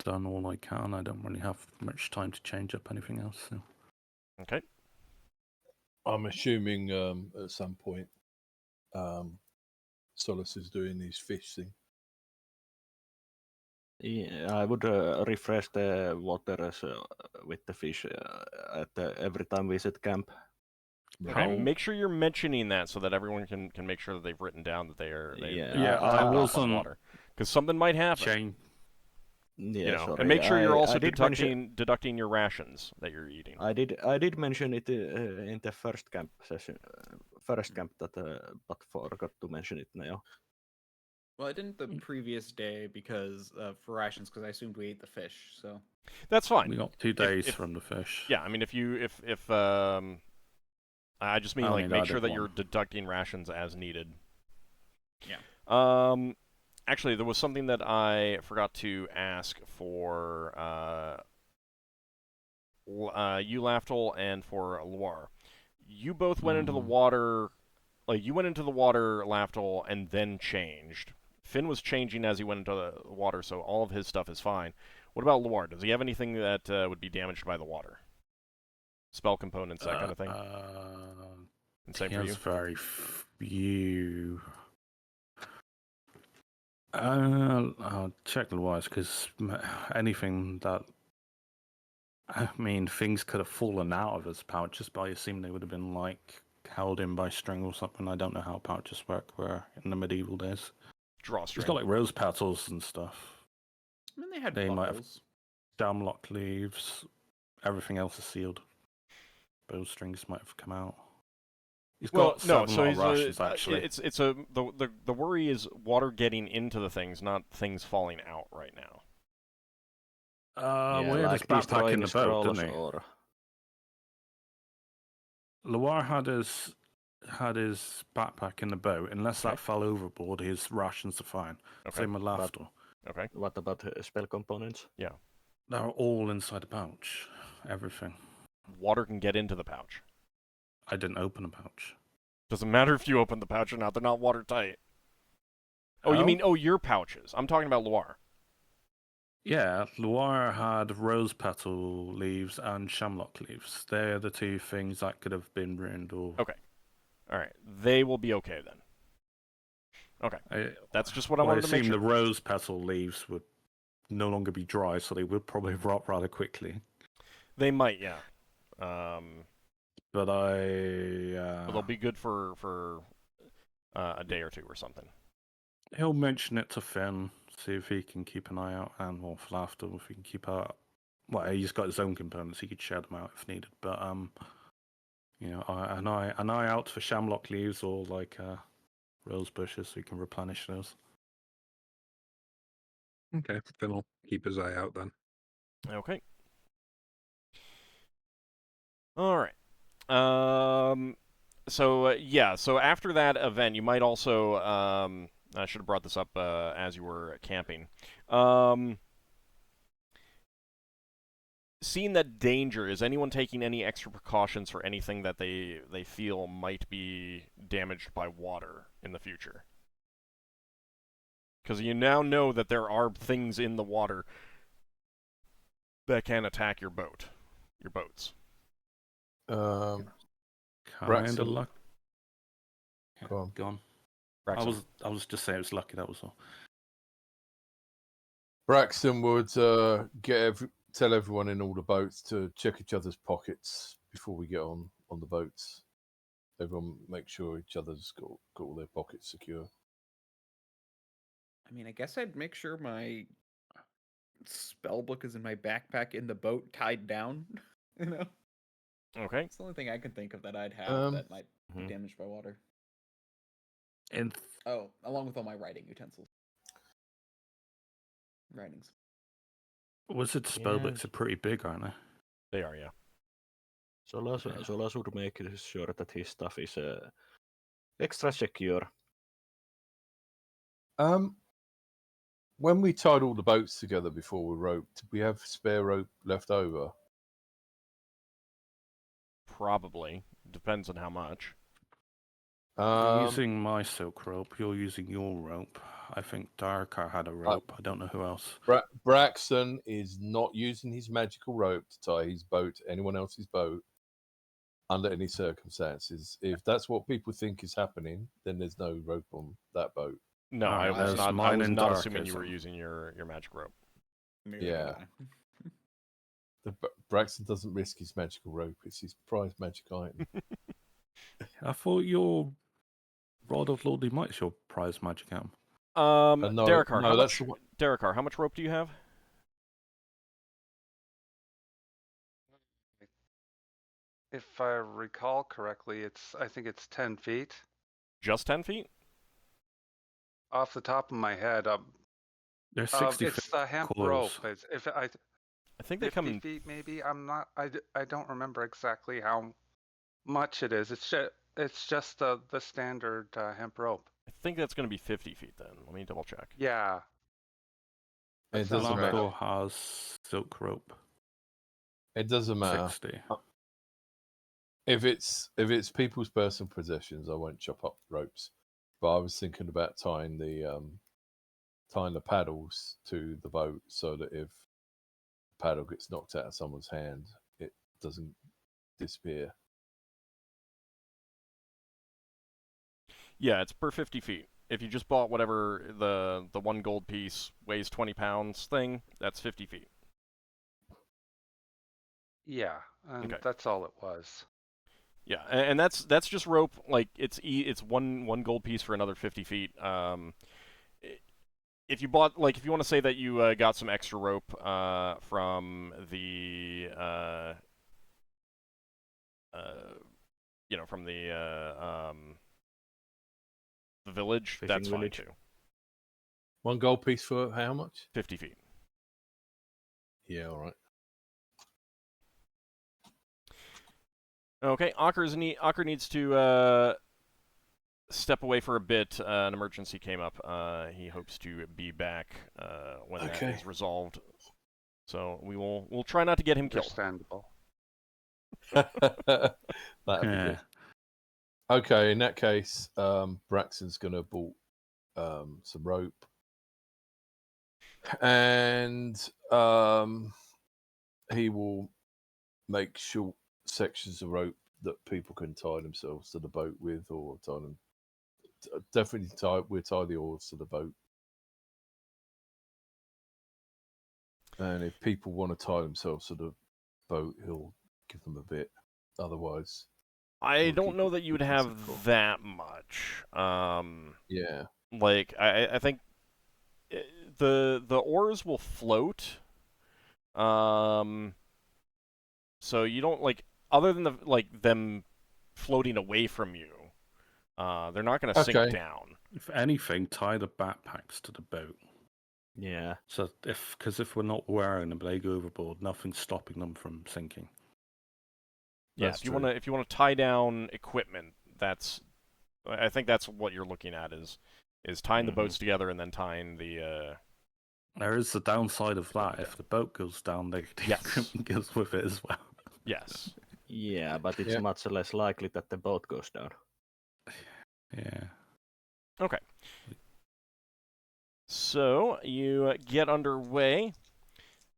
done all I can. I don't really have much time to change up anything else. So. Okay. I'm assuming at some point Solas is doing his fish thing. Yeah, I would refresh the waters with the fish every time we set camp. Okay, make sure you're mentioning that so that everyone can make sure that they've written down that I topped off wasn't on water, because something might happen. Yeah, sorry. And make sure you're also I deducting your rations that you're eating. I did mention it in the first camp session, but forgot to mention it now. Well, I didn't the previous day because for rations, because I assumed we ate the fish. So That's fine. We got 2 days from the fish. Yeah, I mean, if I just mean like make sure that you're deducting rations as needed. Yeah. Actually, there was something that I forgot to ask for you, Lafdul, and for Loire. You both went into the water, like you went into the water, Lafdul, and then changed. Finn was changing as he went into the water, so all of his stuff is fine. What about Loire? Does he have anything that would be damaged by the water? Spell components, that kind of thing? And same he for has you? very few. I'll check the wires, because anything that... I mean, things could have fallen out of his pouches, but I assume they would have been, like, held in by string or something. I don't know how pouches were in the medieval days. Drawstring. He's got, like, rose petals and stuff. I mean, they had might have buckles. damlock leaves. Everything else is sealed. Bowstrings might have come out. He's got rations, actually. The worry is water getting into the things, not things falling out right now. We had his backpack in the boat, didn't he? Or... Loire had his backpack in the boat. Unless that fell overboard, his rations are fine. Okay. Same with Lafdul. Okay. What about spell components? Yeah. They're all inside the pouch. Everything. Water can get into the pouch. I didn't open the pouch. Doesn't matter if you open the pouch or not. They're not watertight. Oh, you mean your pouches? I'm talking about Loire. Yeah, Loire had rose petal leaves and shamrock leaves. They're the two things that could have been ruined or... Okay. All right. They will be okay then. Okay. That's just what I wanted to make sure. I assume the rose petal leaves would no longer be dry, so they would probably rot rather quickly. They might, yeah. But but they'll be good for a day or two or something. He'll mention it to Finn, see if he can keep an eye out, and or for Lafdul, if he can keep out. Well, he's got his own components; he could share them out if needed. But you know, an eye out for shamrock leaves or like rose bushes, so you can replenish those. Okay, Finn will keep his eye out then. Okay. All right. So yeah. So after that event, you might also. I should have brought this up as you were camping. Seeing that danger, is anyone taking any extra precautions for anything that they feel might be damaged by water in the future? Because you now know that there are things in the water that can attack your boats. Kind Braxon. of luck. Go on. Go on. Braxon. I was just saying it was lucky. That was all. Braxton would tell everyone in all the boats to check each other's pockets before we get on the boats. Everyone make sure each other's got all their pockets secure. I mean, I guess I'd make sure my spell book is in my backpack in the boat, tied down. You know, Okay. it's the only thing I can think of that I'd have that might be Mhm. damaged by water. And Oh, along with all my writing utensils. Writings. wizard spellbooks are pretty big, aren't they? They are, yeah. Solas would make sure that his stuff is extra secure. When we tied all the boats together before we roped, did we have spare rope left over? Probably. Depends on how much. I'm using my silk rope. You're using your rope. I think Darrakar had a rope. I don't know who else. Braxon is not using his magical rope to tie his boat to anyone else's boat under any circumstances. If that's what people think is happening, then there's no rope on that boat. No, Alright, I was there's not. I mine was and not assuming you Darrakar, were so- using your magic rope. Neither Yeah. did Braxton doesn't risk his magical rope. It's his prized magic item. I thought your Rod of Lordly Might's your prize magic item. No, Darrakar, no, how that's much? the one. Darrakar, how much rope do you have? If I recall correctly, I think it's 10 feet. Just 10 feet? Off the top of my head, They're 60 it's the hemp coils. rope. I think they 50 come in. feet maybe. I don't remember exactly how much it is. It's just the standard hemp rope. I think that's going to be 50 feet then. Let me double check. Yeah. That It sounds doesn't right. matter. Lafdul has silk rope. It doesn't matter. 60. If it's people's personal possessions, I won't chop up ropes. But I was thinking about tying the paddles to the boat so that if the paddle gets knocked out of someone's hand, it doesn't disappear. Yeah, it's per 50 feet. If you just bought whatever the one gold piece weighs 20 pounds thing, that's 50 feet. Yeah, and Okay. that's all it was. Yeah, and that's just rope. Like it's one gold piece for another 50 feet. If you bought, like, if you want to say that you got some extra rope from the from the village, Fishing that's village. fine too. One gold piece for how much? 50 feet. Yeah, all right. Okay, Ockar needs to step away for a bit. An emergency came up. He hopes to be back when that is resolved. So we'll try not to get him killed. Understandable. That'd be Yeah. good. Okay, in that case, Braxton's gonna bolt some rope, and he will make short sections of rope that people can tie themselves to the boat with, or tie them. Definitely we'll tie the oars to the boat. And if people want to tie themselves to the boat, he'll give them a bit. Otherwise, I we'll don't keep know it that you would nice and have cool. that much. Yeah. Like I think the oars will float. So you don't other than them floating away from you. They're not going to sink down. If anything, tie the backpacks to the boat. Yeah. So if we're not wearing them, they go overboard. Nothing's stopping them from sinking. Yeah, That's if you true. want to tie down equipment, I think that's what you're looking at is tying the boats together and then tying the. There is the downside of that. If the boat goes down, the equipment goes with it as well. Yes. Yeah, but it's much less likely that the boat goes down. Yeah. Okay. So you get underway.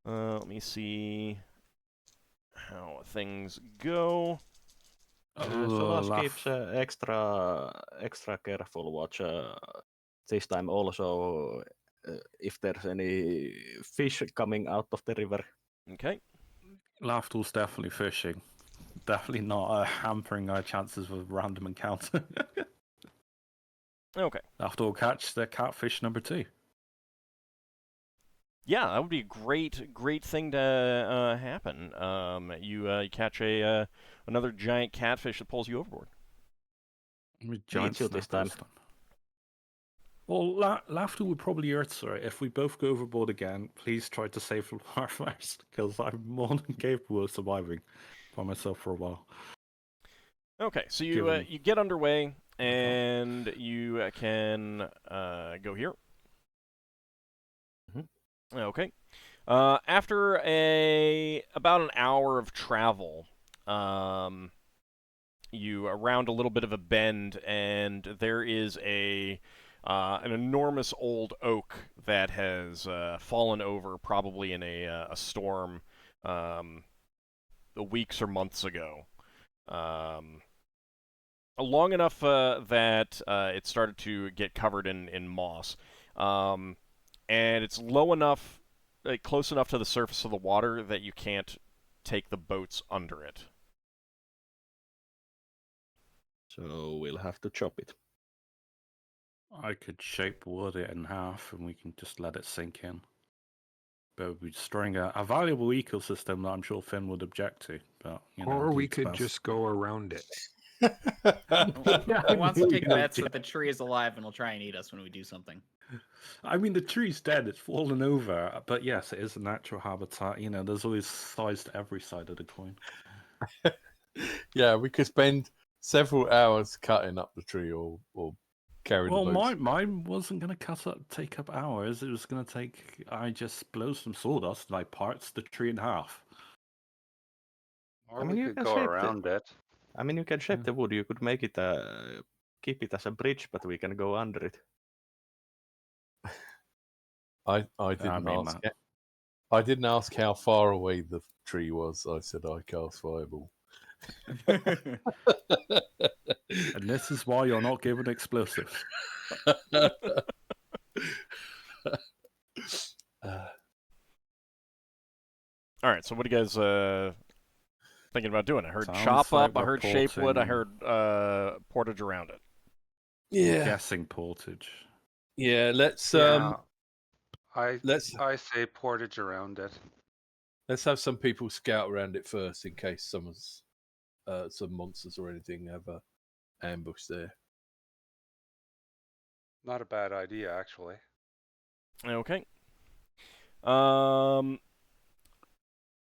Let me see how things go. Solas keeps extra careful watch. This time also, if there's any fish coming out of the river. Okay. Lafdul's definitely fishing. Definitely not hampering our chances of random encounter. Okay. Lafdul will catch the catfish number 2. Yeah, that would be a great thing to happen. You catch another giant catfish that pulls you overboard. Giant you this time. Well, Lafdul would probably answer it. If we both go overboard again, please try to save our first, because I'm more than capable of surviving by myself for a while. Okay, so you get underway, and you can go here. Okay. After about an hour of travel, you round a little bit of a bend, and there is an enormous old oak that has fallen over, probably in a storm, weeks or months ago. Long enough that it started to get covered in moss. And it's low enough, close enough to the surface of the water that you can't take the boats under it. So we'll have to chop it. I could shape wood it in half and we can just let it sink in. But we're destroying a valuable ecosystem that I'm sure Finn would object to. But or we could just go around it. He wants to take bets that the tree is alive and will try and eat us when we do something. I mean, the tree's dead, it's fallen over, but yes, it is a natural habitat. There's always sides to every side of the coin. Yeah, we could spend several hours cutting up the tree or carrying the boats. Well, mine wasn't going to take up hours. It was going to I just blow some sawdust and I parts the tree in half. Or we could go around it. I mean, you can shape the wood. You could make it keep it as a bridge, but we can go under it. I didn't ask how far away the tree was. I said I cast fireball. And this is why you're not given explosives. All right, so what are you guys thinking about doing? I heard Sounds chop like up, I heard shape wood, I heard portage around it. Yeah. Guessing portage. Yeah, let's I say portage around it. Let's have some people scout around it first in case someone's some monsters or anything have a ambush there. Not a bad idea, actually. Okay.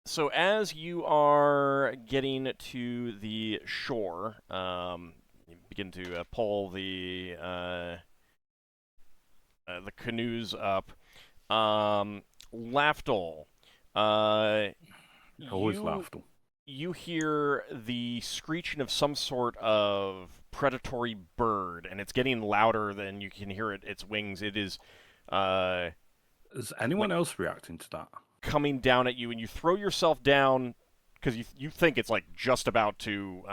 So as you are getting to the shore, you begin to pull the canoes up. Lafdul, Always Lafdul. You hear the screeching of some sort of predatory bird, and it's getting louder than you can hear its wings. It is. Is anyone else reacting to that? Coming down at you, and you throw yourself down because you think it's just about to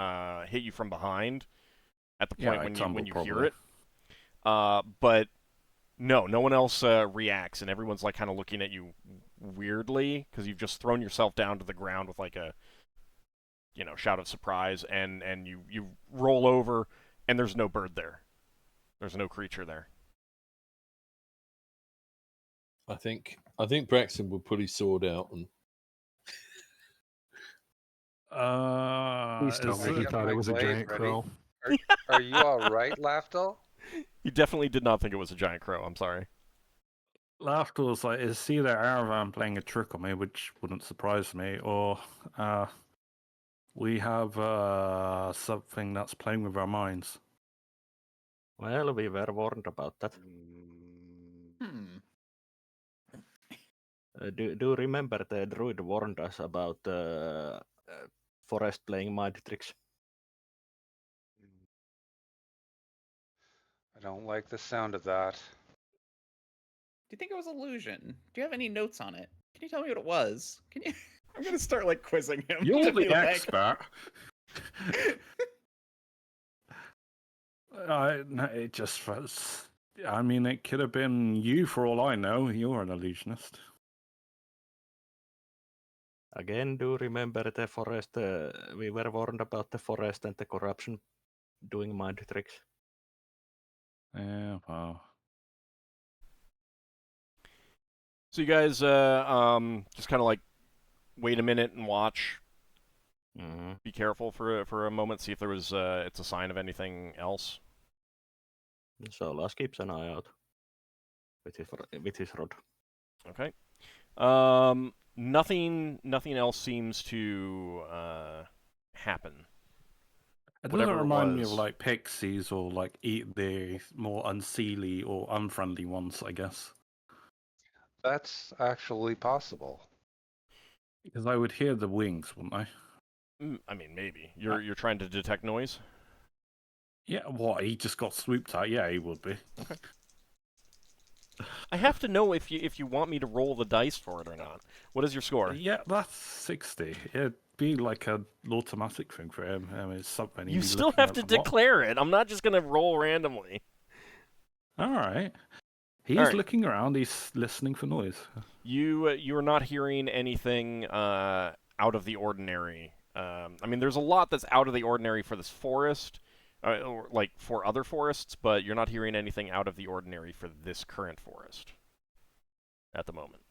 hit you from behind at the point when you hear it. But no one else reacts, and everyone's kind of looking at you weirdly because you've just thrown yourself down to the ground with a shout of surprise, and you roll over, and there's no bird there. There's no creature there. I think Braxon will put his sword out and. Please tell Is me he it, thought it was a giant crow. Are you all right, Lafdul? You definitely did not think it was a giant crow. I'm sorry. Lafdul was like, is either Aravan playing a trick on me, which wouldn't surprise me, or we have something that's playing with our minds. Well, we were warned about that. Hmm. Do you remember the druid warned us about forest playing mind tricks? I don't like the sound of that. Do you think it was illusion? Do you have any notes on it? Can you tell me what it was? Can you? I'm gonna start like quizzing him. You're to be the like- expert. No, it just was. I mean, it could have been you for all I know. You're an illusionist. Again, do you remember the forest? We were warned about the forest and the corruption doing mind tricks. Yeah, well. So you guys just kind of like wait a minute and watch. Mm-hmm. Be careful for a moment. See if there was it's a sign of anything else. Solas keeps an eye out with his rod. Okay. Nothing else seems to happen. It doesn't Whatever it remind me of was. like pixies or like eat the more unseelie or unfriendly ones, I guess. That's actually possible. Because I would hear the wings, wouldn't I? I mean, maybe you're trying to detect noise. Yeah, what? He just got swooped at? Yeah, he would be. Okay. I have to know if you want me to roll the dice for it or not. What is your score? Yeah, that's 60. It'd be like an automatic thing for him. I mean, it's something he'd You be still looking have at to a lot. declare it. I'm not just gonna roll randomly. All right. He's All right. looking around. He's listening for noise. You are not hearing anything out of the ordinary. I mean, there's a lot that's out of the ordinary for this forest, or like for other forests, but you're not hearing anything out of the ordinary for this current forest at the moment.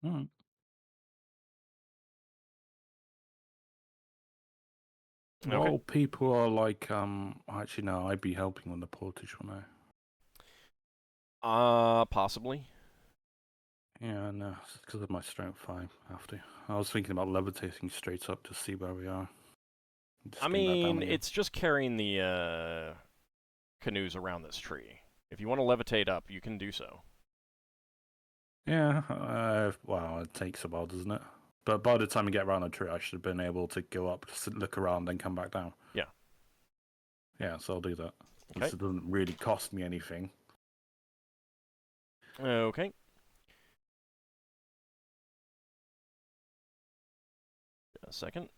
Hmm. Okay. Well, people are like, actually, no, I'd be helping on the portage one now. Possibly. Yeah, no, it's because of my strength. I have to. I was thinking about levitating straight up to see where we are. Just I bring that down mean, again. it's just carrying the canoes around this tree. If you want to levitate up, you can do so. Yeah, well, it takes a while, doesn't it? But by the time you get around the tree, I should have been able to go up, look around, then come back down. Yeah. Yeah, so I'll do that. Okay. It doesn't really cost me anything. Okay. A second.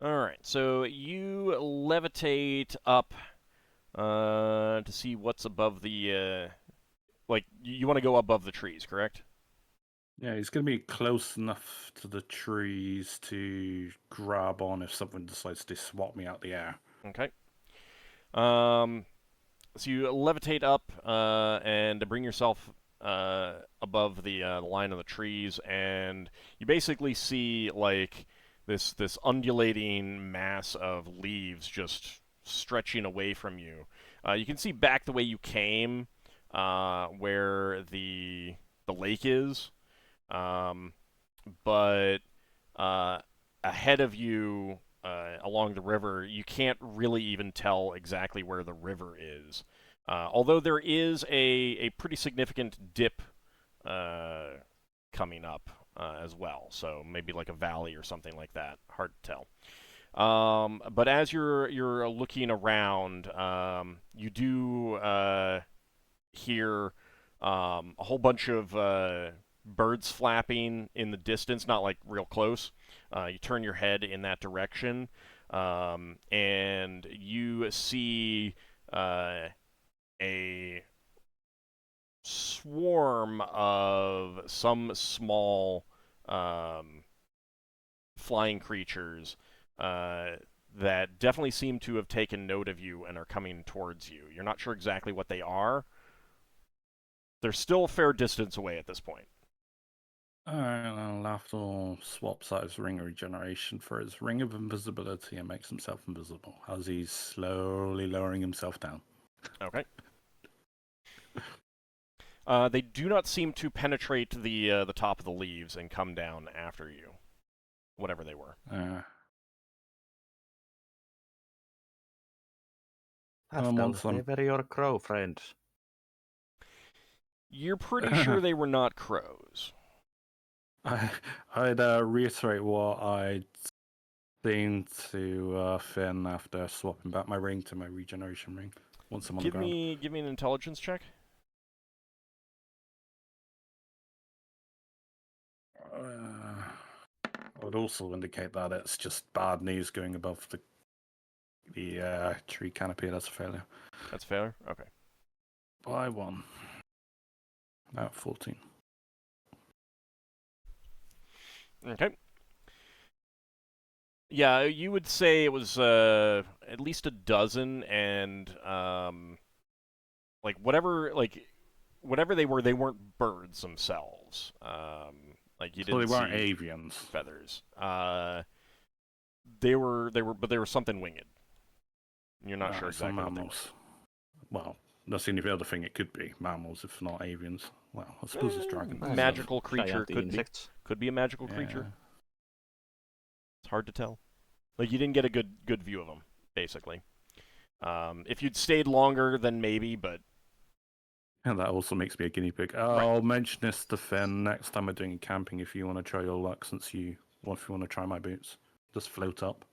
All right, so you levitate up to see what's above the. Like, you want to go above the trees, correct? Yeah, he's going to be close enough to the trees to grab on if something decides to swat me out the air. Okay. So you levitate up and bring yourself above the line of the trees, and you basically see like this undulating mass of leaves just stretching away from you. You can see back the way you came, where the lake is, but ahead of you. Along the river, you can't really even tell exactly where the river is. Although there is a pretty significant dip coming up as well. So maybe like a valley or something like that. Hard to tell. But as you're looking around, you do hear a whole bunch of birds flapping in the distance, not like real close. You turn your head in that direction, and you see a swarm of some small flying creatures that definitely seem to have taken note of you and are coming towards you. You're not sure exactly what they are. They're still a fair distance away at this point. Alright, well, Lafdul swaps out his ring of regeneration for his ring of invisibility and makes himself invisible as he's slowly lowering himself down. Okay. They do not seem to penetrate the top of the leaves and come down after you, whatever they were. Lafdul, they were your crow friends. You're pretty sure they were not crows. I'd reiterate what I'd seen to Finn after swapping back my ring to my regeneration ring. Once I'm on the ground. Give me an intelligence check. I would also indicate that it's just bad news going above the tree canopy. That's a failure. That's a failure? Okay. By 1. Now 14. Okay. Yeah, you would say it was at least a dozen, and whatever they were, they weren't birds themselves. Like you didn't. So they weren't see avians. Feathers. They were something winged. You're not sure exactly what they were. Well, that's the only other thing it could be. Mammals, if not avians. Well, I suppose it's dragons. Magical creature could be a magical creature. It's hard to tell. Like you didn't get a good view of them, basically. If you'd stayed longer, then maybe, but. And that also makes me a guinea pig. I'll mention this to Finn next time we're doing camping. If you want to try your luck, if you want to try my boots, just float up.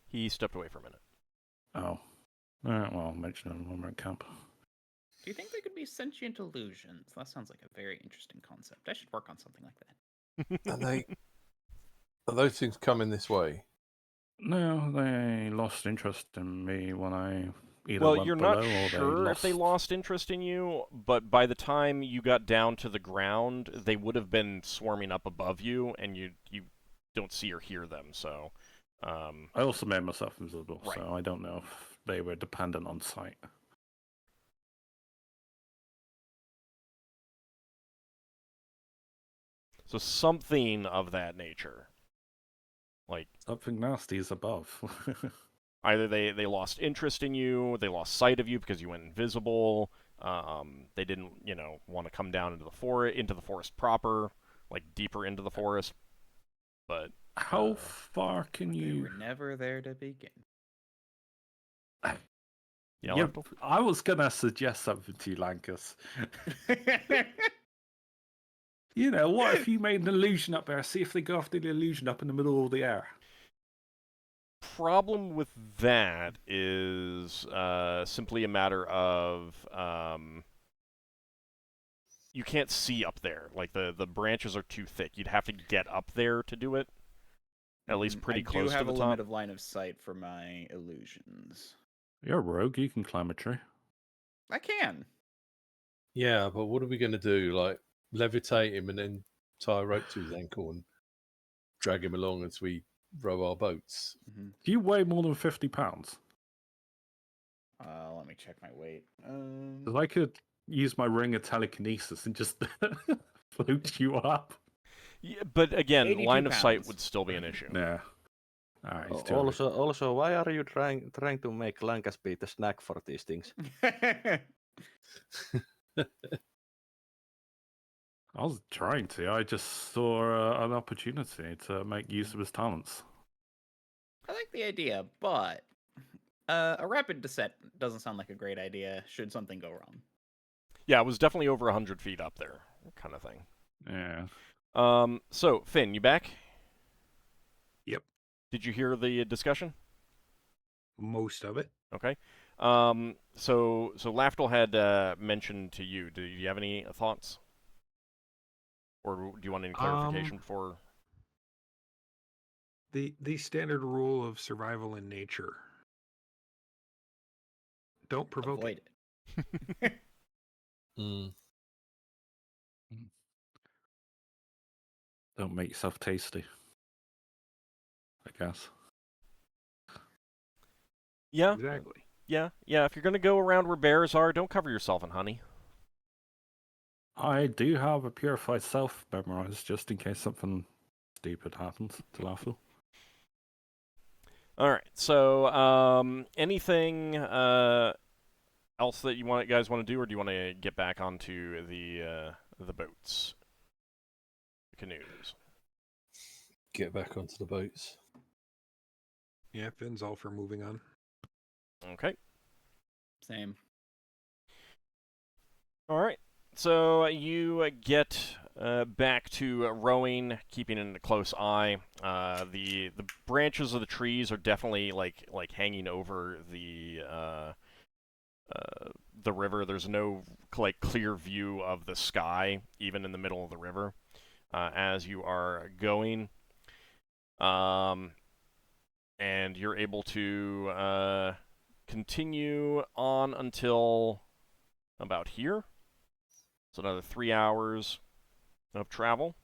He stepped away for a minute. Oh. Alright, well, I'll mention it when we're at camp. Do you think they could be sentient illusions? That sounds like a very interesting concept. I should work on something like that. Are those things coming this way? No, they lost interest in me when I either well, went you're below not or sure if they lost interest in you, but by the time you got down to the ground, they would have been swarming up above you, and you don't see or hear them, so... I also made myself invisible, right. So I don't know if they were dependent on sight. So something of that nature. Like something nasty is above. either they lost interest in you, they lost sight of you because you went invisible, they didn't, want to come down into the forest proper, like deeper into the forest. But how far can you? They were never there to begin. Yeah, I was gonna suggest something to you, Lankas. What if you made an illusion up there? See if they go after the illusion up in the middle of the air. Problem with that is simply a matter of you can't see up there. Like the branches are too thick. You'd have to get up there to do it. At least pretty close to the top. I do have a limit of line of sight for my illusions. You're a rogue. You can climb a tree. I can. Yeah, but what are we going to do? Like levitate him and then tie a rope to his ankle and drag him along as we row our boats? Mm-hmm. Do you weigh more than 50 pounds? Let me check my weight. Because I could use my ring of telekinesis and just float you up. Yeah, but again, line of pounds. sight would still be an issue. Yeah. All right, also, why are you trying to make Lankas be the snack for these things? I was trying to. I just saw an opportunity to make use of his talents. I like the idea, but a rapid descent doesn't sound like a great idea should something go wrong. Yeah, it was definitely over 100 feet up there, kind of thing. Yeah. So, Finn, you back? Yep. Did you hear the discussion? Most of it. Okay. So Lafdul had mentioned to you. Do you have any thoughts? Or do you want any clarification before? The standard rule of survival in nature. Don't provoke Avoid it. Don't make yourself tasty, I guess. Yeah. Exactly. Yeah. If you're gonna go around where bears are, don't cover yourself in honey. I do have a Purified Self memorized just in case something stupid happens to Lafdul. All right. So, anything else that you guys want to do, or do you want to get back onto the boats, the canoes? Get back onto the boats. Yeah, Finn's all for moving on. Okay. Same. All right. So you get back to rowing, keeping in a close eye. The branches of the trees are definitely like hanging over the river. There's no like clear view of the sky, even in the middle of the river, as you are going. And you're able to continue on until about here. So another 3 hours of travel.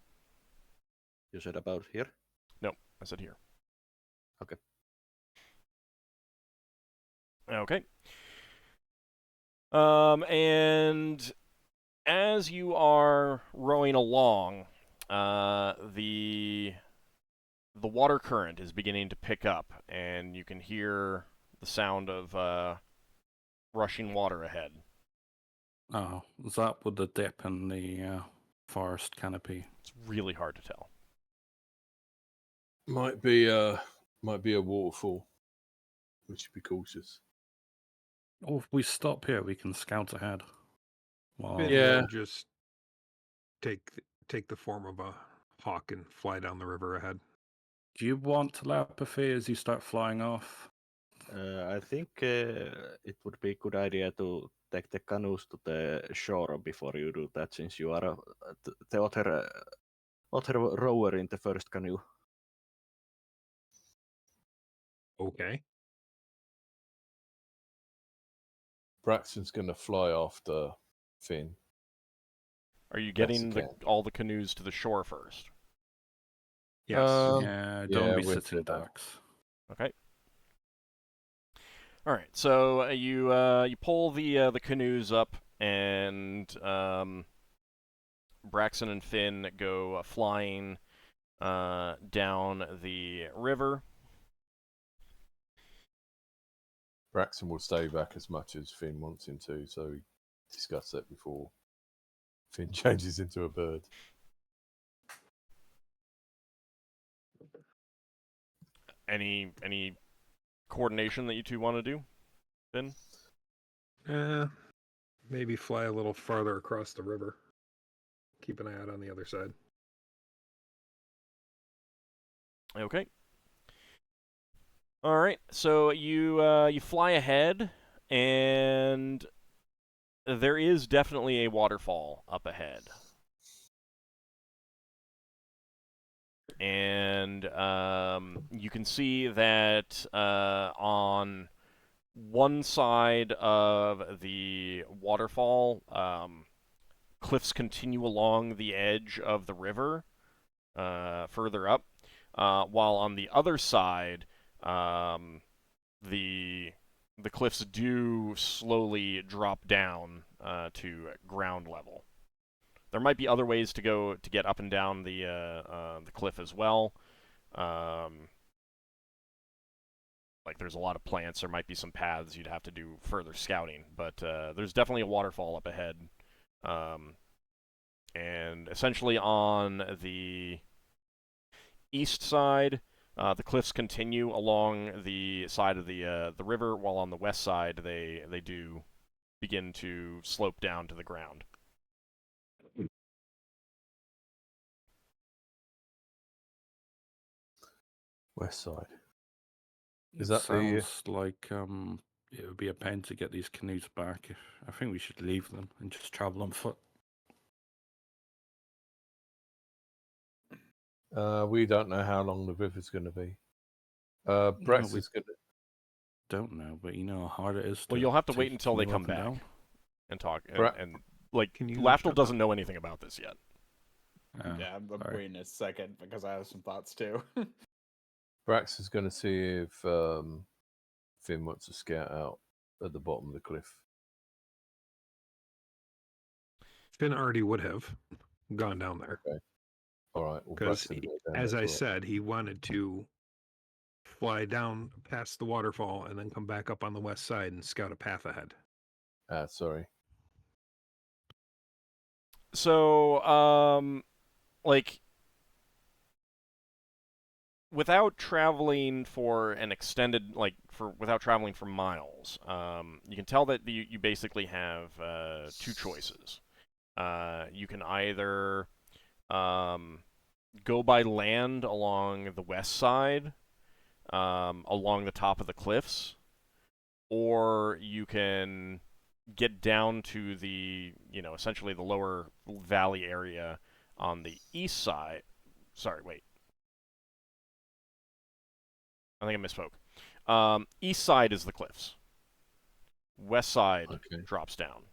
You said about here? No, I said here. Okay. Okay. And as you are rowing along, the water current is beginning to pick up, and you can hear the sound of rushing water ahead. Oh, is that with the dip in the forest canopy? It's really hard to tell. Might be a waterfall. We should be cautious. Oh, if we stop here, we can scout ahead. Well, Finn Yeah. will just take the form of a hawk and fly down the river ahead. do you want telepathy as you start flying off? I think it would be a good idea to take the canoes to the shore before you do that, since you are the other rower in the first canoe. Okay. Braxton's going to fly after Finn. Are you Best getting you can. all the canoes to the shore first? Yes. Yeah, don't be we'll sitting do that. ducks. Okay. All right. So you pull the canoes up, and Braxon and Finn go flying down the river. Braxton will stay back as much as Finn wants him to, so we discussed that before Finn changes into a bird. Any coordination that you two want to do, Finn? Maybe fly a little farther across the river. Keep an eye out on the other side. Okay. All right. So you fly ahead, and there is definitely a waterfall up ahead. And you can see that on one side of the waterfall, cliffs continue along the edge of the river further up, while on the other side, the cliffs do slowly drop down to ground level. There might be other ways to go to get up and down the cliff as well. Like there's a lot of plants. There might be some paths you'd have to do further scouting, but there's definitely a waterfall up ahead. And essentially on the east side, the cliffs continue along the side of the river, while on the west side they do begin to slope down to the ground. West side. It Is that the- sounds like it would be a pain to get these canoes back. I think we should leave them and just travel on foot. We don't know how long the river's going to be. Braxton's going to. Don't know, but you know how hard it is. Well, you'll have to wait until they come back and talk. And like, Lafdul doesn't know anything about this yet. Yeah, I'm waiting a second because I have some thoughts too. Braxton's going to see if Finn wants to scout out at the bottom of the cliff. Finn already would have gone down there. Okay. All right. Well, Because, Braxton will go down as there I as well. said, he wanted to fly down past the waterfall and then come back up on the west side and scout a path ahead. Sorry. So, like, without traveling for an extended, without traveling for miles, you can tell that you basically have two choices. You can either go by land along the west side, along the top of the cliffs, or you can get down to the, essentially the lower valley area on the east side. Sorry, wait. I think I misspoke. East side is the cliffs. West side drops down.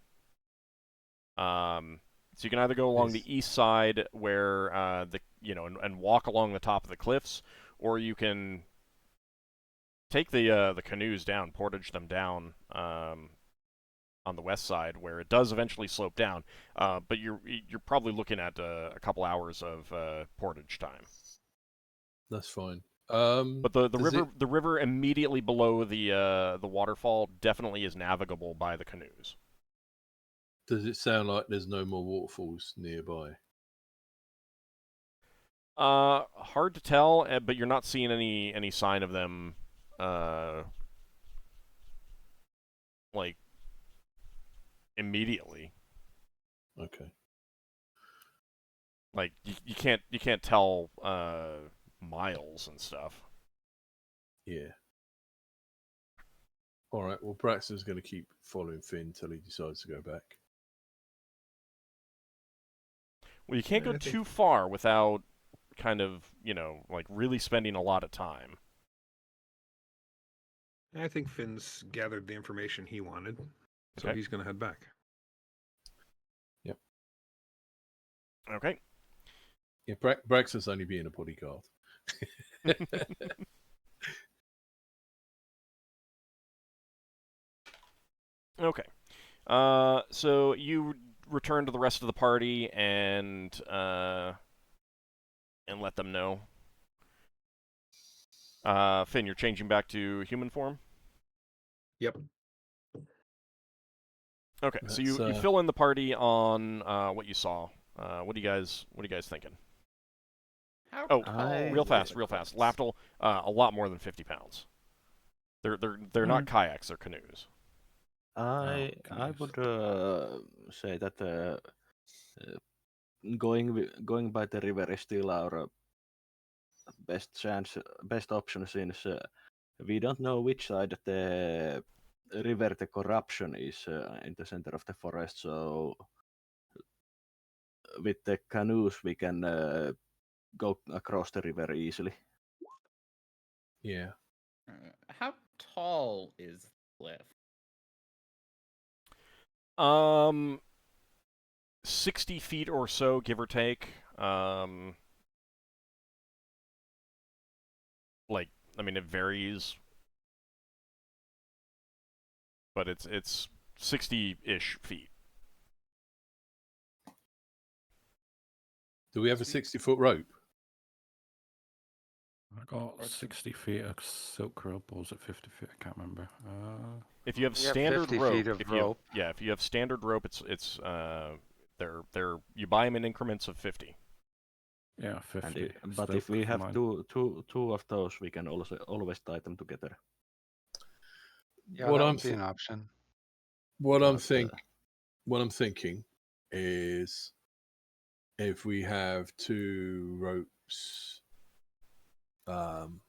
So you can either go along the east side where and walk along the top of the cliffs, or you can take the canoes down, portage them down on the west side where it does eventually slope down. But you're probably looking at a couple hours of portage time. That's fine. But the river immediately below the waterfall definitely is navigable by the canoes. Does it sound like there's no more waterfalls nearby? Hard to tell, but you're not seeing any sign of them, like immediately. Okay. Like you can't tell miles and stuff. Yeah. All right. Well, Braxton's going to keep following Finn until he decides to go back. Well, you can't go too far without kind of, really spending a lot of time. I think Finn's gathered the information he wanted, so he's going to head back. Yep. Okay. Yeah, Braxton's only being a bodyguard. Okay. So you return to the rest of the party and let them know. Finn, you're changing back to human form? Yep. Okay, so you fill in the party on what you saw. What are you guys thinking? Real fast. Lafdul, a lot more than 50 pounds. They're not kayaks, they're canoes. I would say that going by the river is still our best option, since we don't know which side of the river the corruption is in the center of the forest. So with the canoes we can go across the river easily. Yeah. How tall is the cliff? 60 feet or so, give or take. It varies, but it's 60-ish feet. Do we have a 60-foot rope? I got 60 feet of silk rope, or was it 50 feet? I can't remember. If you have standard 50 rope, feet of rope. If you have standard rope, it's they're you buy them in increments of 50. Yeah, 50. But if we have two of those, we can also always tie them together. Yeah, that would be an option. What I'm thinking is, if we have two ropes, and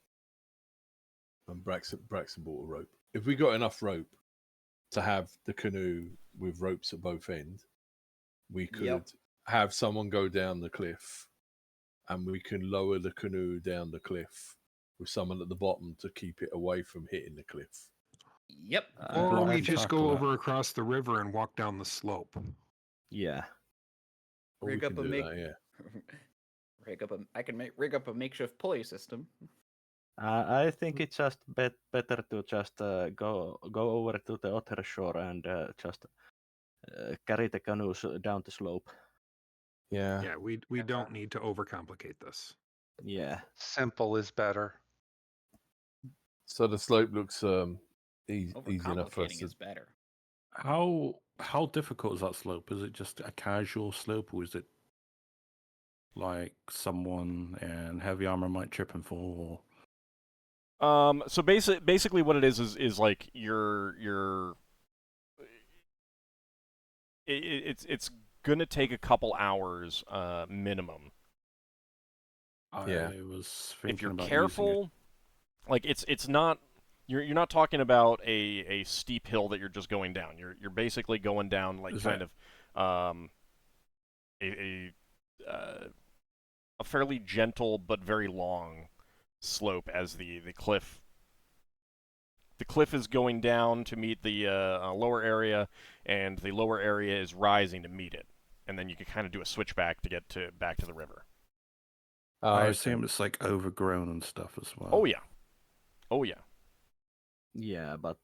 Braxton bought a rope. If we got enough rope to have the canoe with ropes at both ends, we could have someone go down the cliff, and we can lower the canoe down the cliff with someone at the bottom to keep it away from hitting the cliff. Yep. Or we just go over across the river and walk down the slope. Yeah. Rig up a I can rig up a makeshift pulley system. I think it's just better to just go over to the other shore and just carry the canoes down the slope. Yeah. Yeah, we don't need to overcomplicate this. Yeah. Simple is better. So the slope looks easy enough for us Overcomplicating to. is better. How difficult is that slope? Is it just a casual slope, or is it like someone in heavy armor might trip and fall? So basically what it is like it's gonna take a couple hours minimum. Yeah. I was If thinking you're about careful, like it's not you're not talking about a steep hill that you're just going down. You're basically going down like Is kind that- of a a fairly gentle but very long slope as the cliff. The cliff is going down to meet the lower area, and the lower area is rising to meet it, and then you can kind of do a switchback to get back to the river. I okay. assume it's like overgrown and stuff as well. Oh yeah, oh yeah. Yeah, but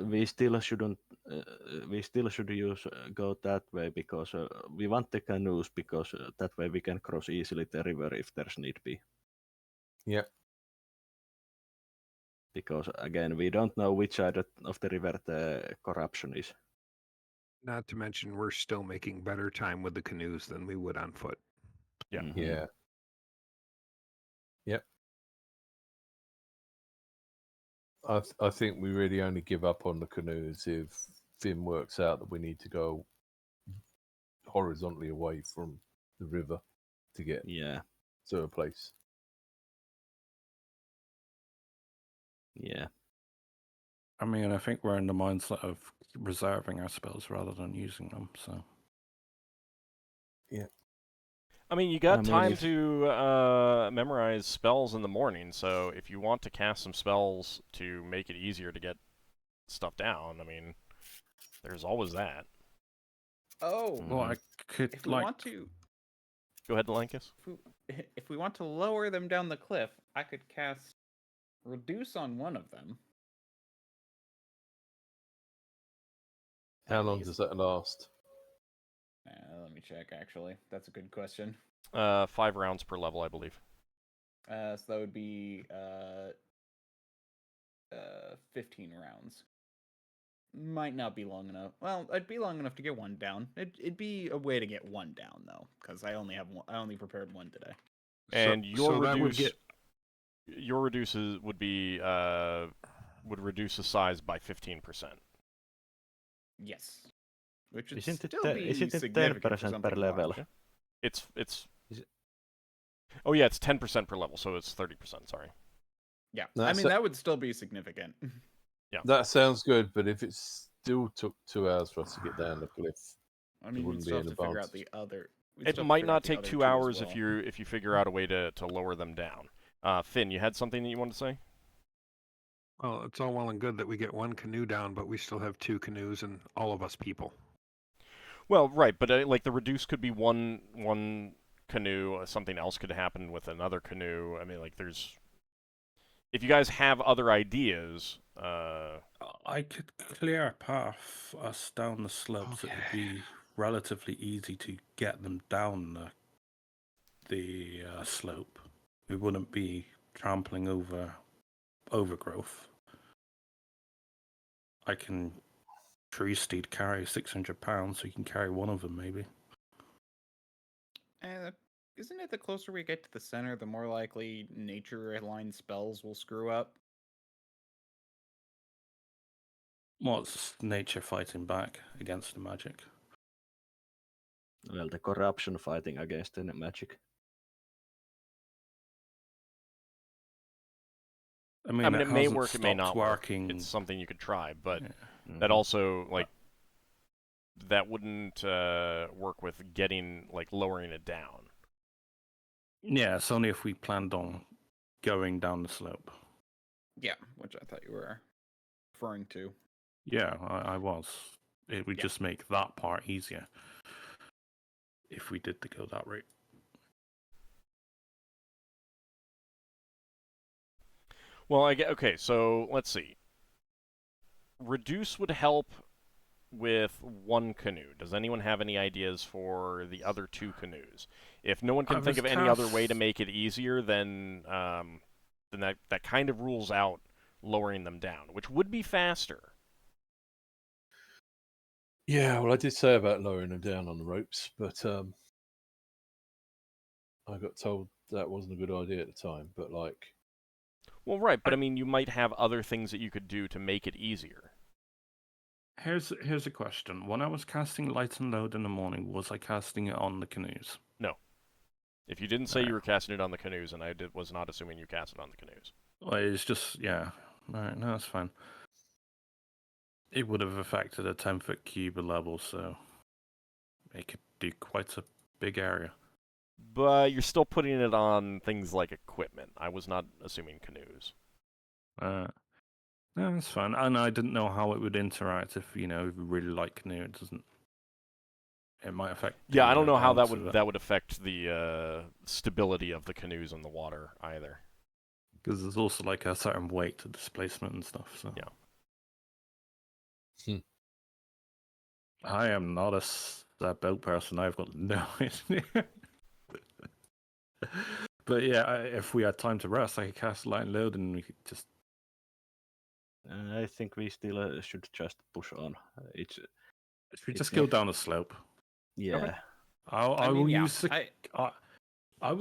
we still shouldn't. We still should use go that way because we want the canoes because that way we can cross easily the river if there's need be. Yep. Because again, we don't know which side of the river the corruption is. Not to mention, we're still making better time with the canoes than we would on foot. Yeah. Mhm. Yeah. Yep. I think we really only give up on the canoes if Finn works out that we need to go horizontally away from the river to get Yeah, to a place. yeah. I mean, I think we're in the mindset of reserving our spells rather than using them. So I mean, you got I mean, time if- to memorize spells in the morning, so if you want to cast some spells to make it easier to get stuff down, I mean, there's always that. Oh, well, I could if we like want to, Go ahead, Lankas. if we want to lower them down the cliff, I could cast reduce on one of them. How At long least. does that last? Let me check. Actually, that's a good question. 5 rounds per level, I believe. So that would be 15 rounds. Might not be long enough. Well, it'd be long enough to get one down. It'd be a way to get one down though, because I only have one. I only prepared one today. And your that would reduce get your reduces would be would reduce the size by 15%. Yes, which would Isn't it still be isn't it significant for 10% per something level? large. Yeah. It's Is it- Oh yeah, it's 10% per level, so it's 30%. Sorry. Yeah, No, I mean so- that would still be significant. That sounds good, but if it still took 2 hours for us to get down the cliff, I mean, we'd wouldn't still be have an to figure out advantage. the other. we'd It still have to might figure out not the take other 2 two as hours well. if you figure out a way to lower them down. Finn, you had something that you wanted to say? well, it's all well and good that we get one canoe down, but we still have 2 canoes and all of us people. Well, right, but like the reduce could be one canoe. Something else could happen with another canoe. I mean, like there's. If you guys have other ideas, I could clear a path us down the slopes. It would be relatively easy to get them down the slope. We wouldn't be trampling over overgrowth. I can tree steed carry 600 pounds, so you can carry one of them maybe. Isn't it the closer we get to the center, the more likely nature-aligned spells will screw up? What's nature fighting back against the magic? Well, the corruption fighting against the magic. I mean, it may hasn't work, it may stopped not work. working. It's something you could try, but Yeah. that also like that wouldn't work with getting like lowering it down. Yeah, it's only if we planned on going down the slope. Yeah, which I thought you were referring to. Yeah, I was. It would Yeah. just make that part easier if we did to go that route. Well, okay, so let's see. Reduce would help with one canoe. Does anyone have any ideas for the other 2 canoes? If no one can think of any other way to make it easier, then that kind of rules out lowering them down, which would be faster. Yeah, well, I did say about lowering them down on the ropes, but I got told that wasn't a good idea at the time. But like, well, right, but I mean, you might have other things that you could do to make it easier. Here's a question. When I was casting Light and Load in the morning, was I casting it on the canoes? No. If you didn't say you were casting it on the canoes, and I was not assuming you cast it on the canoes. Well, it's just, yeah. Alright, no, that's fine. It would have affected a 10-foot cube level, so it could do quite a big area. But you're still putting it on things like equipment. I was not assuming canoes. No, that's fine. And I didn't know how it would interact if you really like canoe. It doesn't. It might affect. Yeah, I don't know how that would affect the stability of the canoes in the water either. Because there's also like a certain weight to displacement and stuff. So yeah. I am not a boat person. I've got no idea. But yeah, if we had time to rest, I could cast Light and Load, and we could just. I think we still should just push on. If we just go down the slope. Yeah. Okay. I will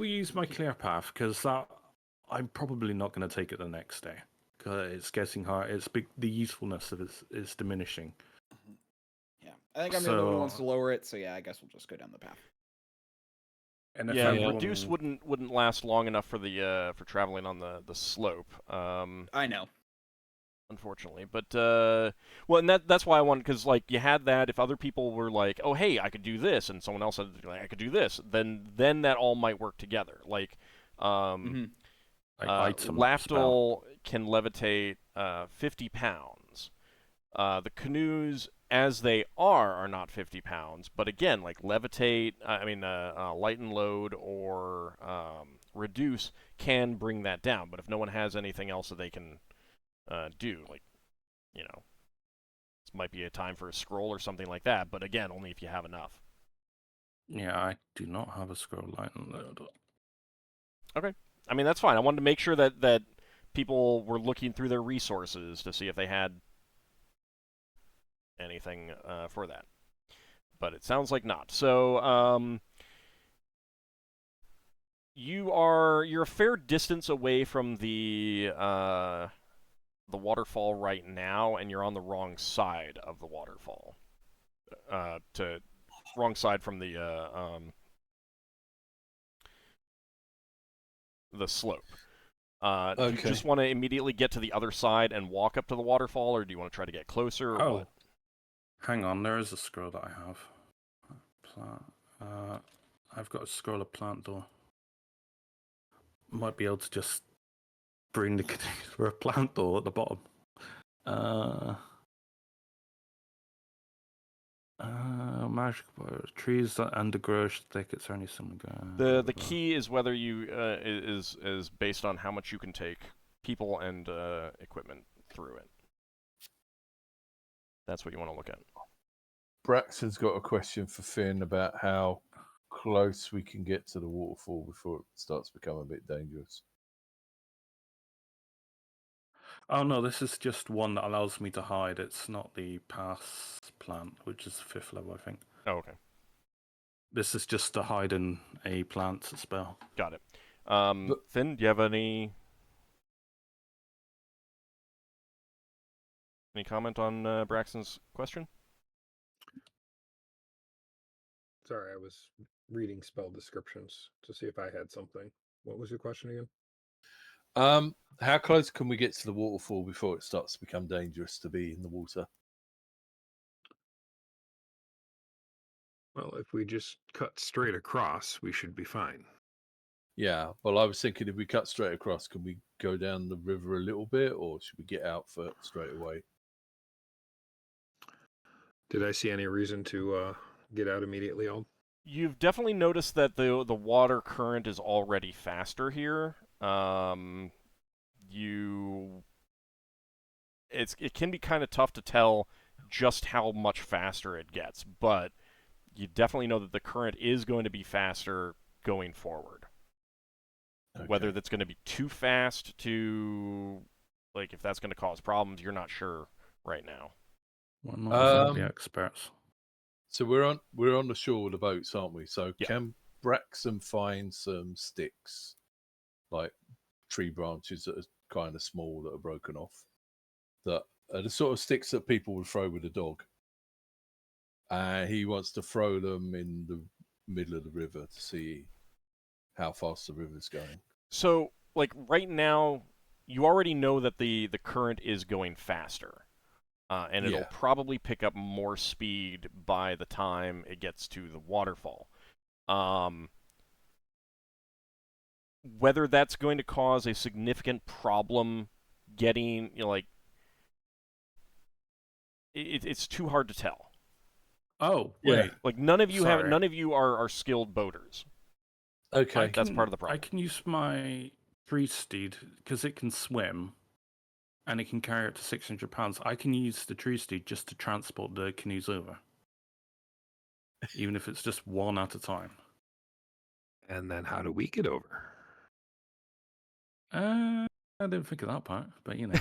use my clear path because I'm probably not going to take it the next day because it's getting hard. The usefulness of it is diminishing. Yeah, I think I'm the only one who wants to lower it. So yeah, I guess we'll just go down the path. And reduce wouldn't last long enough for the for traveling on the slope. I know. Unfortunately, but well, and that's why I wanted, because like you had that. If other people were like, "Oh, hey, I could do this," and someone else said, like, "I could do this," then that all might work together. Like, Lafdul can levitate 50 pounds. The canoes, as they are not 50 pounds. But again, like levitate, light and load or reduce can bring that down. But if no one has anything else that they can do, like, this might be a time for a scroll or something like that. But again, only if you have enough. Yeah, I do not have a scroll light and load. Okay. I mean, that's fine. I wanted to make sure that people were looking through their resources to see if they had anything for that. But it sounds like not. So, you're a fair distance away from the waterfall right now, and you're on the wrong side of the waterfall. Wrong side from the slope. Do you just want to immediately get to the other side and walk up to the waterfall, or do you want to try to get closer, or what? Hang on, there is a scroll that I have. I've got a scroll of plant door. Might be able to just bring the canoes for a plant door at the bottom. Magic trees undergrow thickets or anything. The key is whether you is based on how much you can take people and equipment through it. That's what you want to look at. Braxon's got a question for Finn about how close we can get to the waterfall before it starts to become a bit dangerous. Oh no, this is just one that allows me to hide. It's not the pass plant, which is the 5th level, I think. Oh, okay. This is just to hide in a plant spell. Got it. Finn, do you have any comment on Braxton's question? Sorry, I was reading spell descriptions to see if I had something. What was your question again? How close can we get to the waterfall before it starts to become dangerous to be in the water? Well, if we just cut straight across, we should be fine. Yeah, well, I was thinking if we cut straight across, can we go down the river a little bit, or should we get out for straight away? Did I see any reason to get out immediately, Ald? You've definitely noticed that the water current is already faster here. it can be kind of tough to tell just how much faster it gets, but you definitely know that the current is going to be faster going forward. Okay. Whether that's going to be too fast to, like, if that's going to cause problems, you're not sure right now. We're not the experts. So we're on the shore with the boats, aren't we? So Yeah. can Braxon find some sticks, like tree branches that are kind of small that are broken off, that are the sort of sticks that people would throw with a dog? And he wants to throw them in the middle of the river to see how fast the river's going. So, like, right now, you already know that the current is going faster. And it'll probably pick up more speed by the time it gets to the waterfall. Whether that's going to cause a significant problem getting, it's too hard to tell. Oh, wait. Like, none of you are skilled boaters. Okay. That's part of the problem. I can use my tree steed, because it can swim, and it can carry up to 600 pounds. I can use the tree steed just to transport the canoes over. Even if it's just one at a time. And then how do we get over? I didn't think of that part, but you know.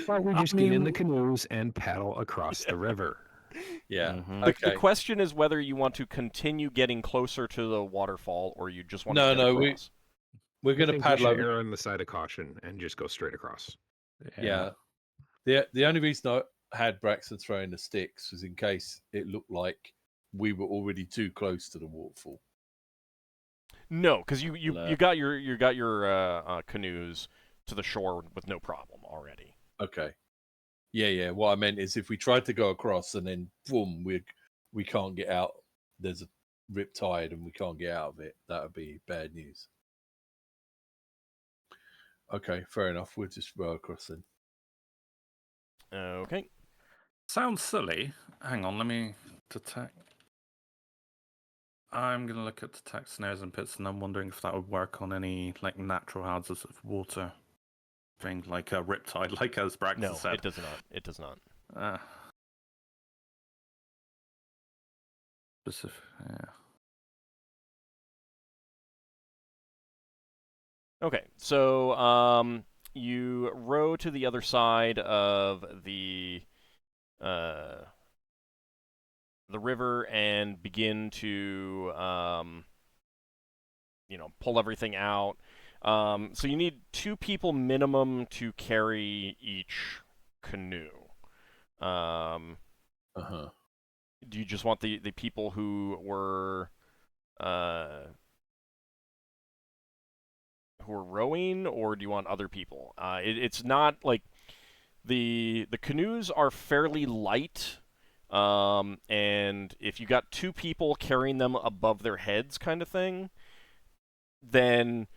Well, we just get in the canoes and paddle across the river. Yeah. Mm-hmm. The question is whether you want to continue getting closer to the waterfall, or you just want to get across. We're going to paddle over. Err on the side of caution and just go straight across. Yeah. The only reason I had Braxton throwing the sticks was in case it looked like we were already too close to the waterfall. No, because you got your canoes to the shore with no problem already. Okay. Yeah. What I meant is if we tried to go across and then boom, we can't get out. There's a rip tide and we can't get out of it. That would be bad news. Okay, fair enough. We'll just row across then. Okay. Sounds silly. Hang on, let me detect. I'm going to look at detect snares and pits, and I'm wondering if that would work on any like natural hazards of water thing, like a riptide, like as Braxon said. No, it does not. It does not. Specific, yeah. Okay, so you row to the other side of the river and begin to pull everything out. So you need 2 people minimum to carry each canoe. Do you just want the people who were rowing, or do you want other people? It's not like the canoes are fairly light, and if you got 2 people carrying them above their heads, kind of thing, then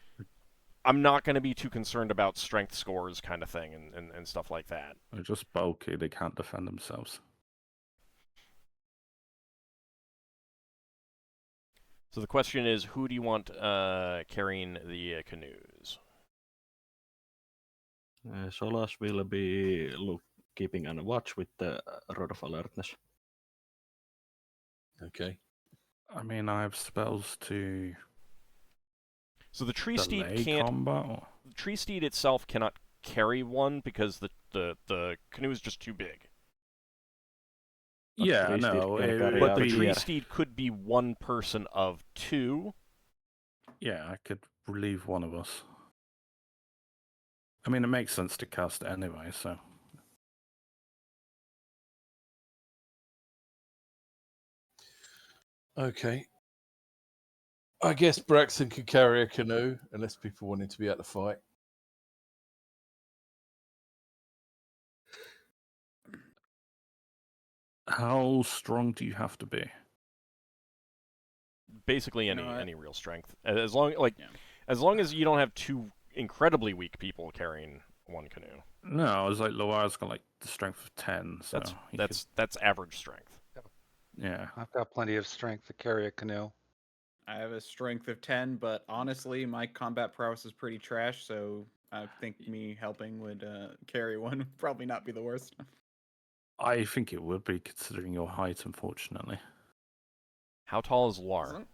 I'm not going to be too concerned about strength scores, kind of thing, and stuff like that. They're just bulky; they can't defend themselves. So the question is, who do you want carrying the canoes? Solas will be keeping a watch with the Rod of Alertness. Okay. I mean, I have spells to. So the tree steed can't. Combat, or? The tree steed itself cannot carry one because the canoe is just too big. Yeah, no. But the tree steed could be one person of 2. Yeah, I could relieve one of us. I mean, it makes sense to cast it anyway, so. Okay. I guess Braxon could carry a canoe, unless people wanted to be at the fight. How strong do you have to be? Basically, any real strength, as long as you don't have 2 incredibly weak people carrying one canoe. No, it's like Loire's got like the strength of 10. So that's average strength. Yeah, I've got plenty of strength to carry a canoe. I have a strength of 10, but honestly, my combat prowess is pretty trash, so I think me helping would carry one would probably not be the worst. I think it would be, considering your height, unfortunately. How tall is Lar? Isn't-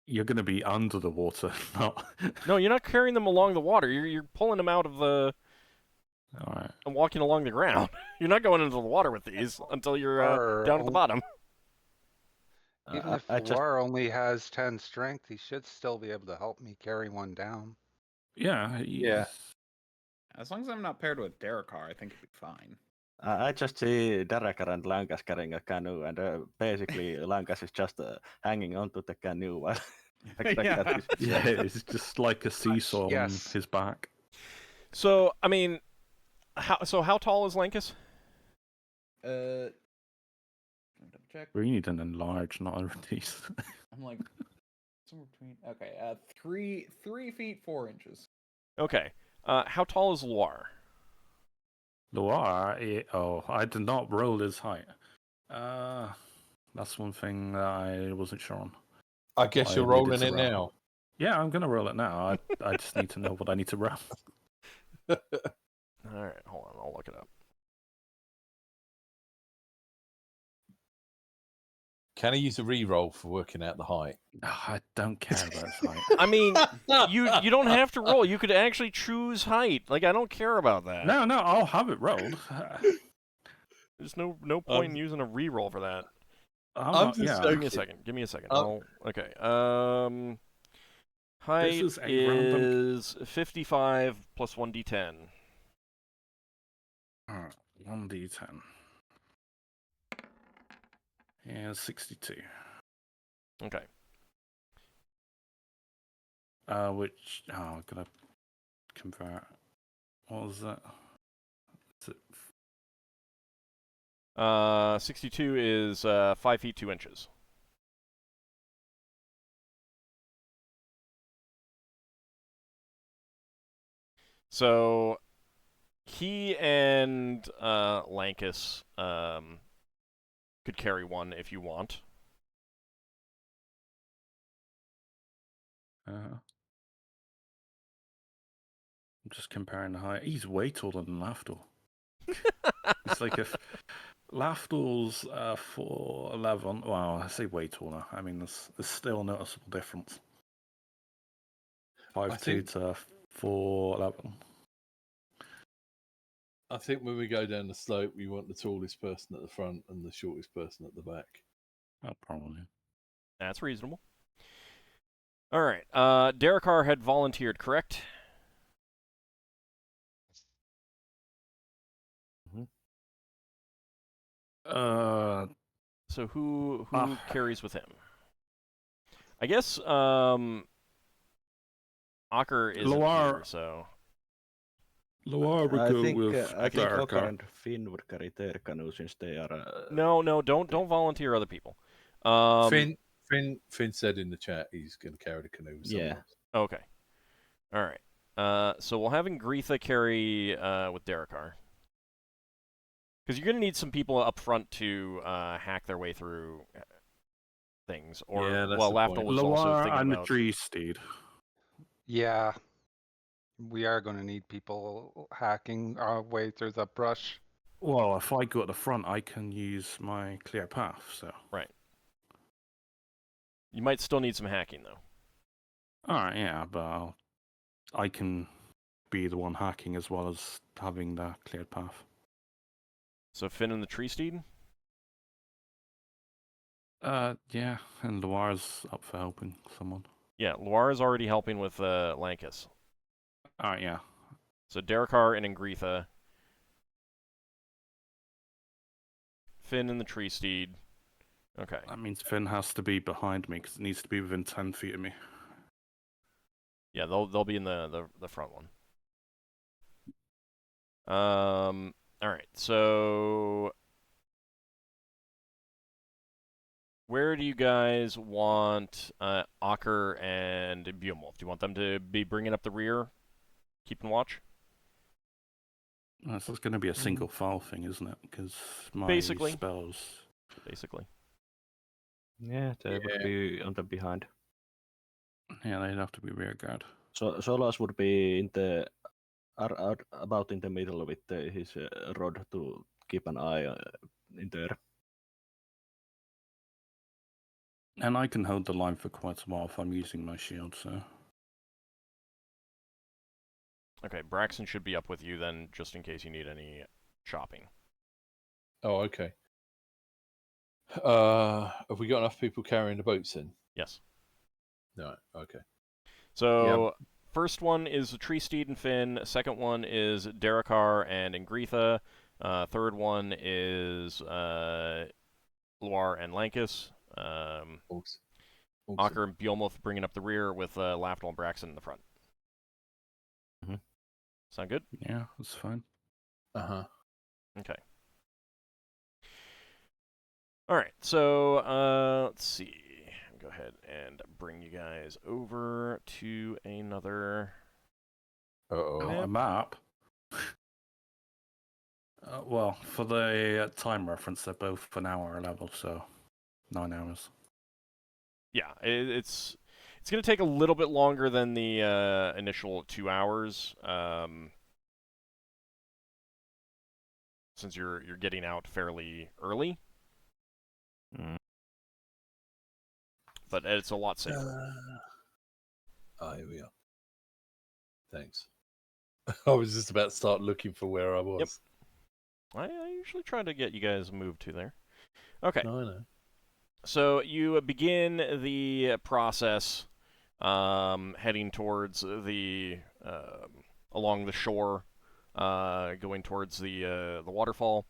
You're going to be under the water, not... No, you're not carrying them along the water. You're pulling them out of the... Alright. and walking along the ground. You're not going into the water with these until you're Or down at the bottom. Even if Lar only has 10 strength, he should still be able to help me carry one down. Yeah. Yeah. As long as I'm not paired with Darrakar, I think it'd be fine. I just see Darrakar and Lankas carrying a canoe, and basically Lankas is just hanging onto the canoe while Yeah. Yeah, it's just like a seesaw Yes. on his back. So, I mean, how tall is Lankas? Check. We need an enlarge, not a reduce. I'm like somewhere between. Okay, 3 feet 4 inches. Okay. How tall is Lar? Loire, I did not roll his height. That's one thing that I wasn't sure on. I guess I you're needed rolling to it roll. now. Yeah, I'm going to roll it now. I just need to know what I need to roll. Alright, hold on, I'll look it up. Can I use a re-roll for working out the height? I don't care about his height. I mean, you don't have to roll. You could actually choose height. Like, I don't care about that. No, I'll have it rolled. There's no point in using a reroll for that. I'm just Give me a second. Give me a second. Okay. Height This is a random... is 55 plus 1d10. 1d10. Yeah, 62. Okay. Which... Oh, I'm going to convert... What was that? Is it... 62 is 5 feet 2 inches. So he and Lankas could carry one if you want. I'm just comparing the height. He's way taller than Lafdul. It's like if Lafdul's 4'11", well, I say way taller. I mean, there's still a noticeable difference. 5'2" to 4'11". I think when we go down the slope, we want the tallest person at the front and the shortest person at the back. Oh, probably. That's reasonable. All right. Darrakar had volunteered, correct? So who carries with him? I guess Ockar isn't here, so... Loire would I go think with Ockar Darrakar. and Finn would carry their canoe since they are... No, don't volunteer other people. Finn said in the chat he's going to carry the canoe with someone else. Okay. All right. So we'll have Ingritha carry with Darrakar. Because you're going to need some people up front to hack their way through things. Or, Yeah, that's well, the Lafdul point. was also Loire thinking and the about... tree steed. Yeah. We are going to need people hacking our way through the brush. Well, if I go at the front, I can use my clear path, so... Right. You might still need some hacking, though. Alright, yeah, but I can be the one hacking as well as having the cleared path. So Finn and the tree steed? Yeah, and Loire's up for helping someone. Yeah, Loire is already helping with Lankas. Alright, yeah. So Darrakar and Ingritha. Finn and the tree steed. Okay. That means Finn has to be behind me, because it needs to be within 10 feet of me. Yeah, they'll be in the front one. Alright, so... Where do you guys want Ockar and Beowulf? Do you want them to be bringing up the rear? Keeping watch? So it's going to be a single file thing, isn't it? Because my Basically. spells... Basically. Yeah, they would be on the behind. Yeah, they'd have to be rear guard. So Solas would be in the about in the middle with his rod to keep an eye in there. And I can hold the line for quite a while if I'm using my shield, so... Okay, Braxon should be up with you then, just in case you need any chopping. Oh, okay. Have we got enough people carrying the boats in? Yes. No. Okay. So, first one is Tree Steed and Finn. Second one is Darrakar and Ingritha. Third one is Loire and Lankas. Awesome. Ockar and Bjolmoth bringing up the rear with Lafdul and Braxon in the front. Mm-hmm. Sound good? Yeah, that's fine. Uh-huh. Okay. All right, so let's see. Go ahead and bring you guys over to another. Uh-oh. A map? Well, for the time reference, they're both an hour level, so 9 hours. Yeah, it's going to take a little bit longer than the initial 2 hours, since you're getting out fairly early. But it's a lot safer. Here we are. Thanks. I was just about to start looking for where I was. Yep. I usually try to get you guys moved to there. Okay. No, I know. So you begin the process heading towards the along the shore, going towards the waterfall,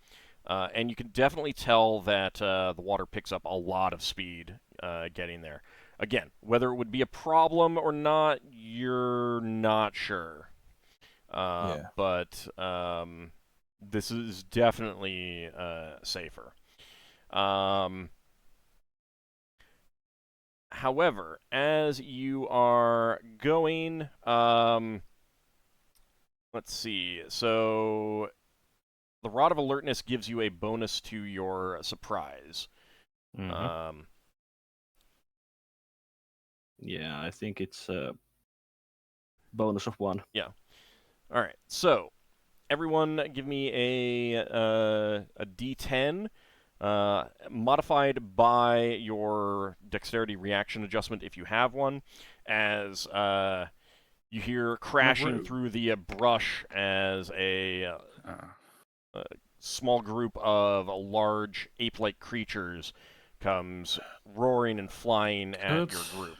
and you can definitely tell that the water picks up a lot of speed getting there. Again, whether it would be a problem or not, you're not sure. But this is definitely safer. However, as you are going, let's see. So the Rod of Alertness gives you a bonus to your surprise. Mm-hmm. Yeah, I think it's a bonus of 1. Yeah. All right. So everyone, give me a D10. Modified by your dexterity reaction adjustment if you have one, as you hear crashing through the brush as a small group of large ape-like creatures comes roaring and flying at your group.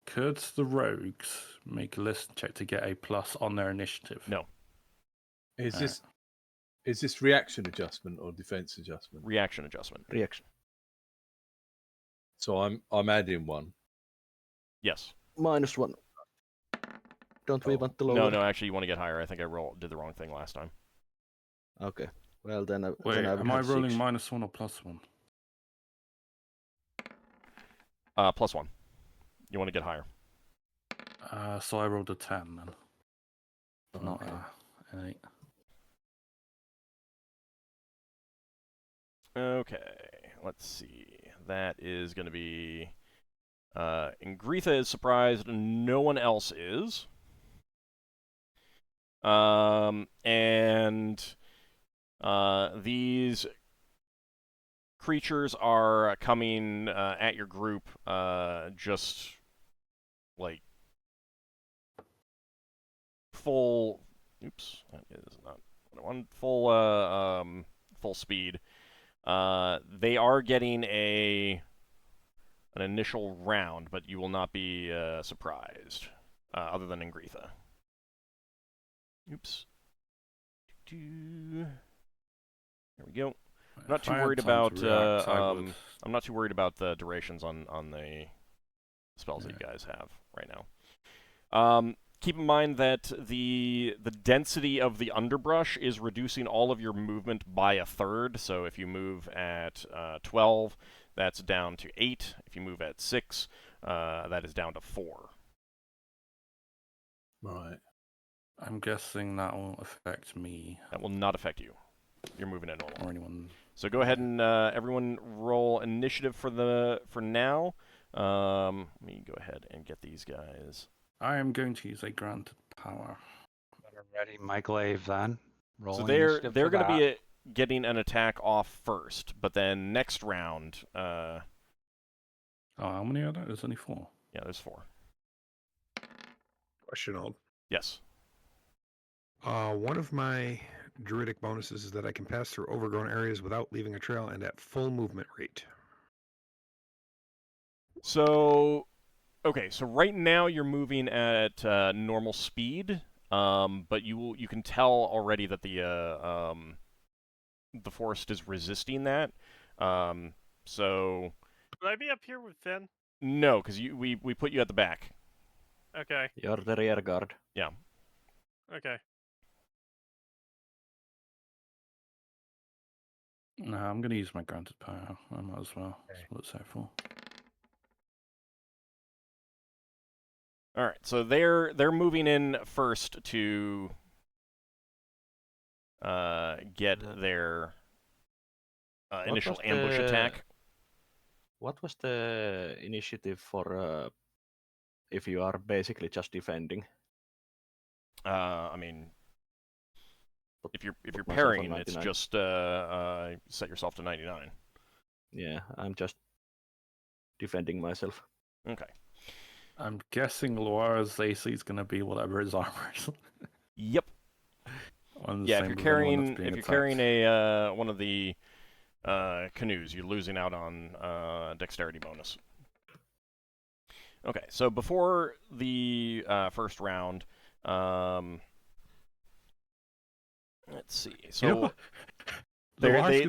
Could the rogues make a listen check to get a plus on their initiative? No. Is this reaction adjustment or defense adjustment? Reaction adjustment. Reaction. So I'm adding 1. Yes. -1. Don't we want to lower? No, actually you want to get higher. I think I did the wrong thing last time. Okay. Well, then I am I rolling 6. -1 or +1? +1. You want to get higher. So I rolled a 10 then. Not Okay. an 8. Okay, let's see. That is going to be... Ingritha is surprised, no one else is. These creatures are coming at your group just like full... Oops, that is not what I wanted. Full speed. They are getting an initial round, but you will not be surprised, other than Ingritha. Oops. There we go. I'm not too worried about. I'm not too worried about the durations on the spells that you guys have right now. Keep in mind that the density of the underbrush is reducing all of your movement by 1/3. So if you move at 12, that's down to 8. If you move at 6, that is down to 4. Right. I'm guessing that will affect me. That will not affect you. You're moving at normal. Or anyone? So go ahead and everyone roll initiative for now. Let me go ahead and get these guys. I am going to use a granted power. Better ready my glaive then. Roll So initiative they're for going to that. be getting an attack off first, but then next round. Oh, how many are there? There's only 4. Yeah, there's 4. Question old. Yes. One of my druidic bonuses is that I can pass through overgrown areas without leaving a trail and at full movement rate. So, okay, so right now you're moving at normal speed, but you can tell already that the forest is resisting that. So Would I be up here with Finn? no, because we put you at the back. Okay. You're the rear guard. Yeah. Okay. No, I'm going to use my granted power. I might as well. Okay. What's that for? All right, so they're moving in first to get their initial ambush attack. What was the initiative for if you are basically just defending? I mean, if you're myself on parrying, it's 99. just set yourself to 99. Yeah, I'm just defending myself. Okay. I'm guessing Laura's AC is going to be whatever his armor is. Yep. On the Yeah, same if with you're anyone carrying that's being a one of the canoes, you're losing out on dexterity bonus. Okay, so before the first round, let's see. So You know,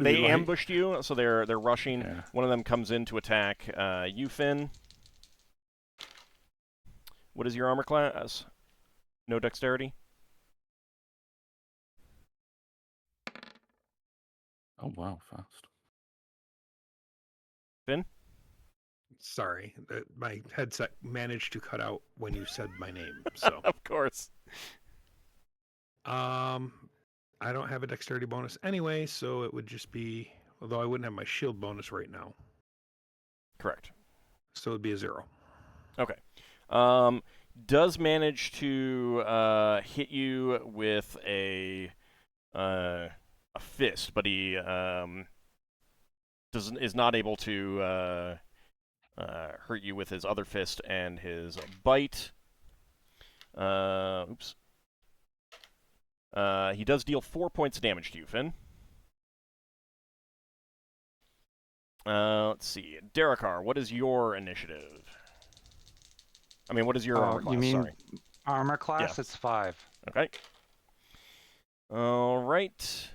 they ambushed you, so they're rushing. Yeah. One of them comes in to attack you, Finn. What is your armor class? No dexterity? Oh, wow, fast. Finn? Sorry, my headset managed to cut out when you said my name. So, Of course. I don't have a dexterity bonus anyway, so it would just be. Although I wouldn't have my shield bonus right now, Correct. so it'd be a 0. Okay. Does manage to hit you with a fist, but he is not able to hurt you with his other fist and his bite. Oops. He does deal 4 points of damage to you, Finn. Let's see. Darrakar, what is your initiative? I mean, what is your armor class? You mean Sorry. armor class? Yeah. It's 5. Okay. All right.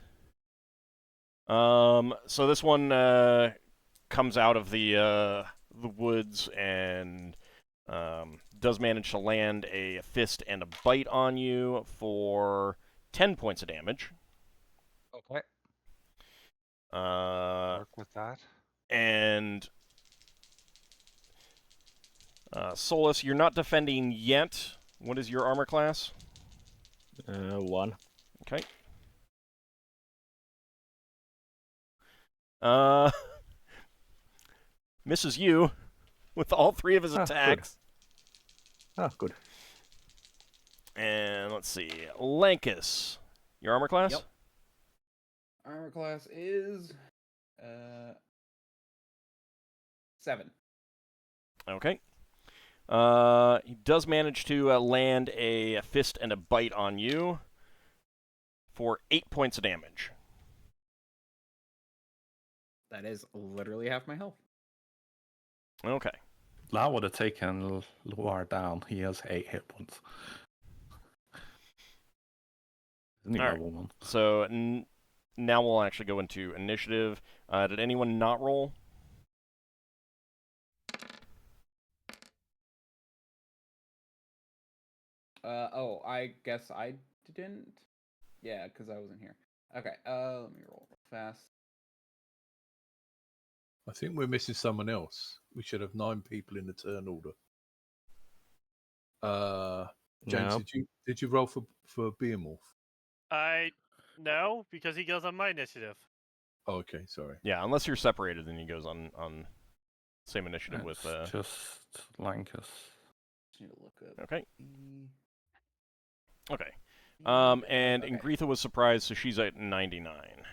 So this one comes out of the woods and does manage to land a fist and a bite on you for 10 points of damage. Okay. Uh, Work with that. and Solas, you're not defending yet. What is your armor class? 1. Okay. Misses you with all 3 of his attacks. Good. And let's see. Lankas, your armor class? Yep. Armor class is 7. Okay. He does manage to land a fist and a bite on you for 8 points of damage. That is literally half my health. Okay. That would have taken Loire down. He has 8 hit points. Isn't he All right. level 1? So now we'll actually go into initiative. Did anyone not roll? I guess I didn't. Yeah, because I wasn't here. Okay, let me roll fast. I think we're missing someone else. We should have 9 people in the turn order. James, No. did you roll for Behemoth? I No, because he goes on my initiative. Oh, okay, sorry. Yeah, unless you're separated, then he goes on same initiative with. It's just Lankas. Just need to look up. Okay. the- Okay. And Okay. Ingritha was surprised, so she's at 99.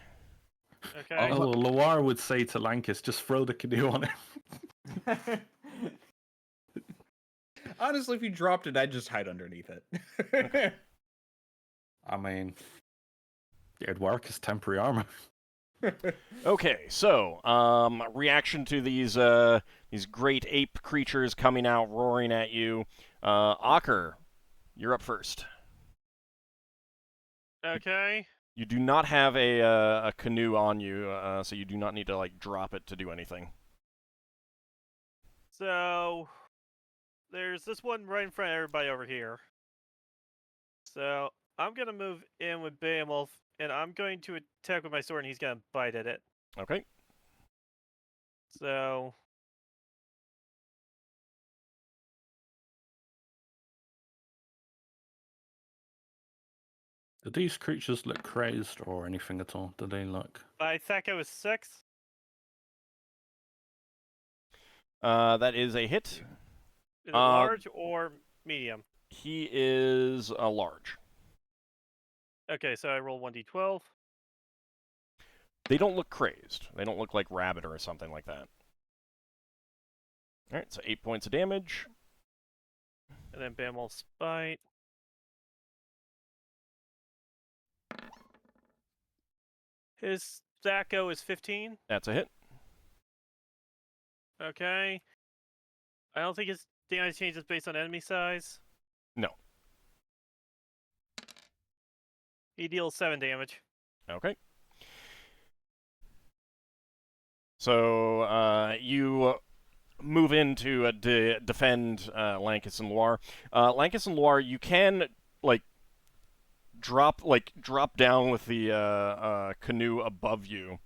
Okay. Oh, Loire would say to Lankas, just throw the canoe on him. Honestly, if you dropped it, I'd just hide underneath it. I mean, it'd work as temporary armor. Okay, so reaction to these great ape creatures coming out roaring at you. Ockar, you're up first. Okay. You do not have a canoe on you, so you do not need to like drop it to do anything. So there's this one right in front of everybody over here. So I'm gonna move in with Beowulf, and I'm going to attack with my sword, and he's gonna bite at it. Okay. So Do these creatures look crazed or anything at all? Do they look? my attack was 6. That is a hit. Is it large or medium? He is a large. Okay, so I roll 1d12. They don't look crazed. They don't look like rabbit or something like that. All right, so 8 points of damage. And then Beowulf's bite. His Zacko is 15. That's a hit. Okay. I don't think his damage changes based on enemy size. No. He deals 7 damage. Okay. So you move in to defend Lankas and Loire. Lankas and Loire, you can drop down with the canoe above you.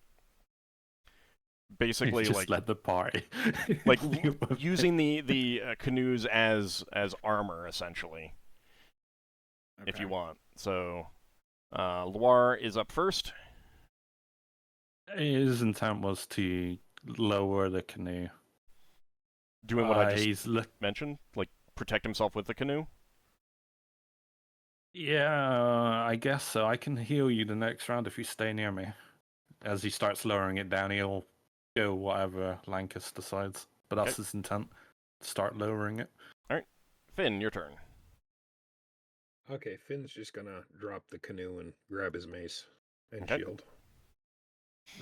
Basically, just let the party. using the canoes as armor, essentially, if you want. So Loire is up first. His intent was to lower the canoe. Doing what I just mentioned, like protect himself with the canoe. Yeah, I guess so. I can heal you the next round if you stay near me. As he starts lowering it down, he'll go whatever Lankas decides. But that's his intent. Start lowering it. All right. Finn, your turn. Okay, Finn's just gonna drop the canoe and grab his mace and Okay. shield.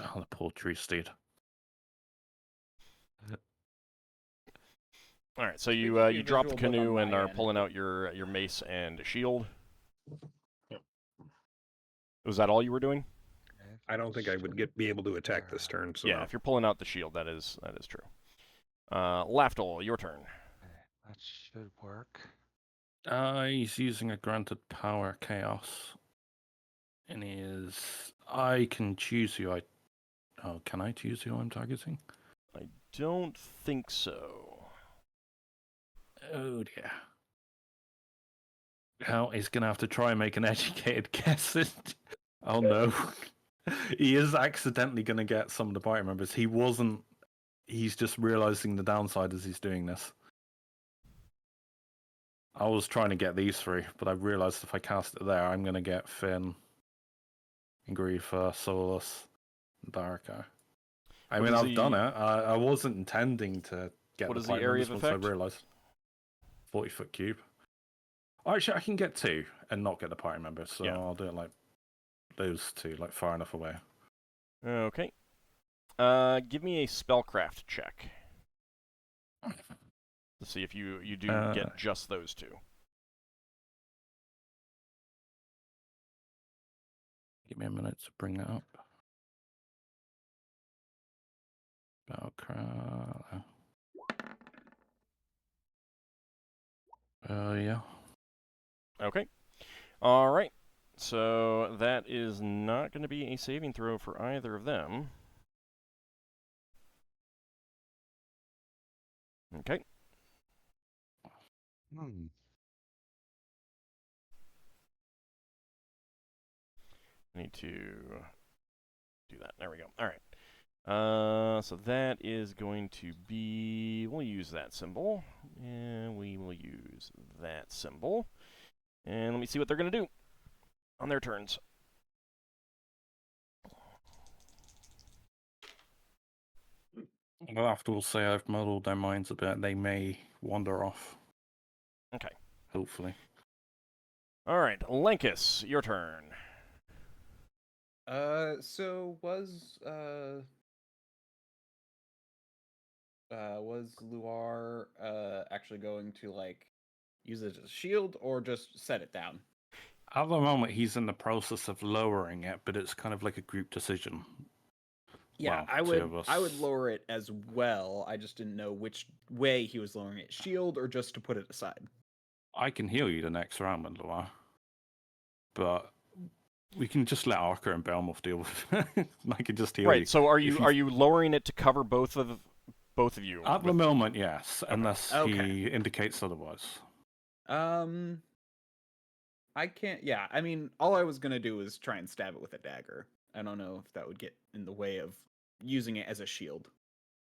Oh, the poor tree steed. All right, so you drop the canoe and are pulling out your mace and shield. Yep. Was that all you were doing? I don't think I would be able to attack this turn. So yeah, if you're pulling out the shield, that is true. Lafdul, your turn. That should work. He's using a granted power chaos. And he is... I can choose who I... Oh, can I choose who I'm targeting? I don't think so. Oh dear. Well, he's going to have to try and make an educated guess. Oh no. He is accidentally going to get some of the party members. He wasn't... He's just realizing the downside as he's doing this. I was trying to get these three, but I realized if I cast it there, I'm going to get Finn, Ingritha, Solas, and Darrakar. I mean, I've done it. I wasn't intending to get what the is the party area members of once effect? I realized. 40-foot cube. Actually, I can get two and not get the party members, so Yeah. I'll do it like those two, like far enough away. Okay. Give me a spellcraft check. To see if you do get just those two. Give me a minute to bring that up. Spellcraft. Yeah. Okay. All right. So that is not going to be a saving throw for either of them. Okay. I need to do that. There we go. All right. So that is going to be, we'll use that symbol, and we will use that symbol. And let me see what they're going to do on their turns. Lafdul will say I've muddled their minds a bit. They may wander off. Okay. Hopefully. All right, Lankas, your turn. So was Luar actually going to like use it as a shield or just set it down? At the moment, he's in the process of lowering it, but it's kind of like a group decision. Yeah, Well, I would lower it as well. I just didn't know which way he was lowering it, shield or just to put it aside. I can heal you the next round, Loa. But we can just let Ockar and Belmoth deal with it. I can just heal you. Right. So are you lowering it to cover both of you? At the moment, yes, unless Okay. he indicates otherwise. I can't. Yeah, I mean, all I was gonna do was try and stab it with a dagger. I don't know if that would get in the way of using it as a shield,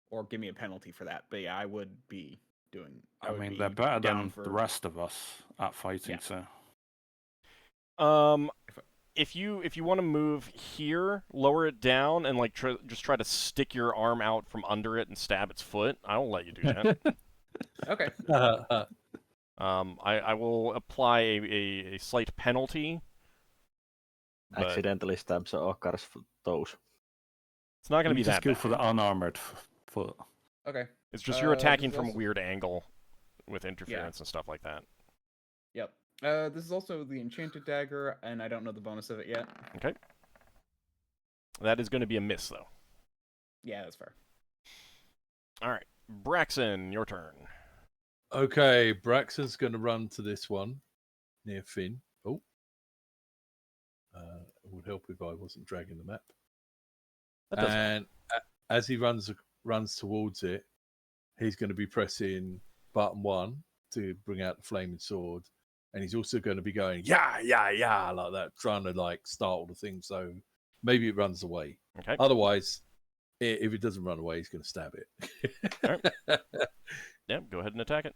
or give me a penalty for that. But yeah, I would be doing. I mean, be they're better down than for... the rest of us at fighting, Yeah. so. If you want to move here, lower it down, and like just try to stick your arm out from under it and stab its foot, I'll let you do that. Okay. I will apply a slight penalty. But Accidentally stabs Okkar's toes. it's not going to be just that go bad. for the unarmored foot. Okay. It's just you're attacking this is from a also- weird angle with interference and stuff like that. Yep. This is also the enchanted dagger, and I don't know the bonus of it yet. Okay. That is going to be a miss, though. Yeah, that's fair. All right. Braxon, your turn. Okay, Braxon's going to run to this one near Finn. Oh. It would help if I wasn't dragging the map. That does And as he runs towards it, he's going to be pressing button 1 to bring out the flaming sword. And he's also going to be going, yeah, yeah, yeah, like that, trying to like startle the thing. So maybe it runs away. Okay. Otherwise, if it doesn't run away, he's going to stab it. All right. Yeah, go ahead and attack it.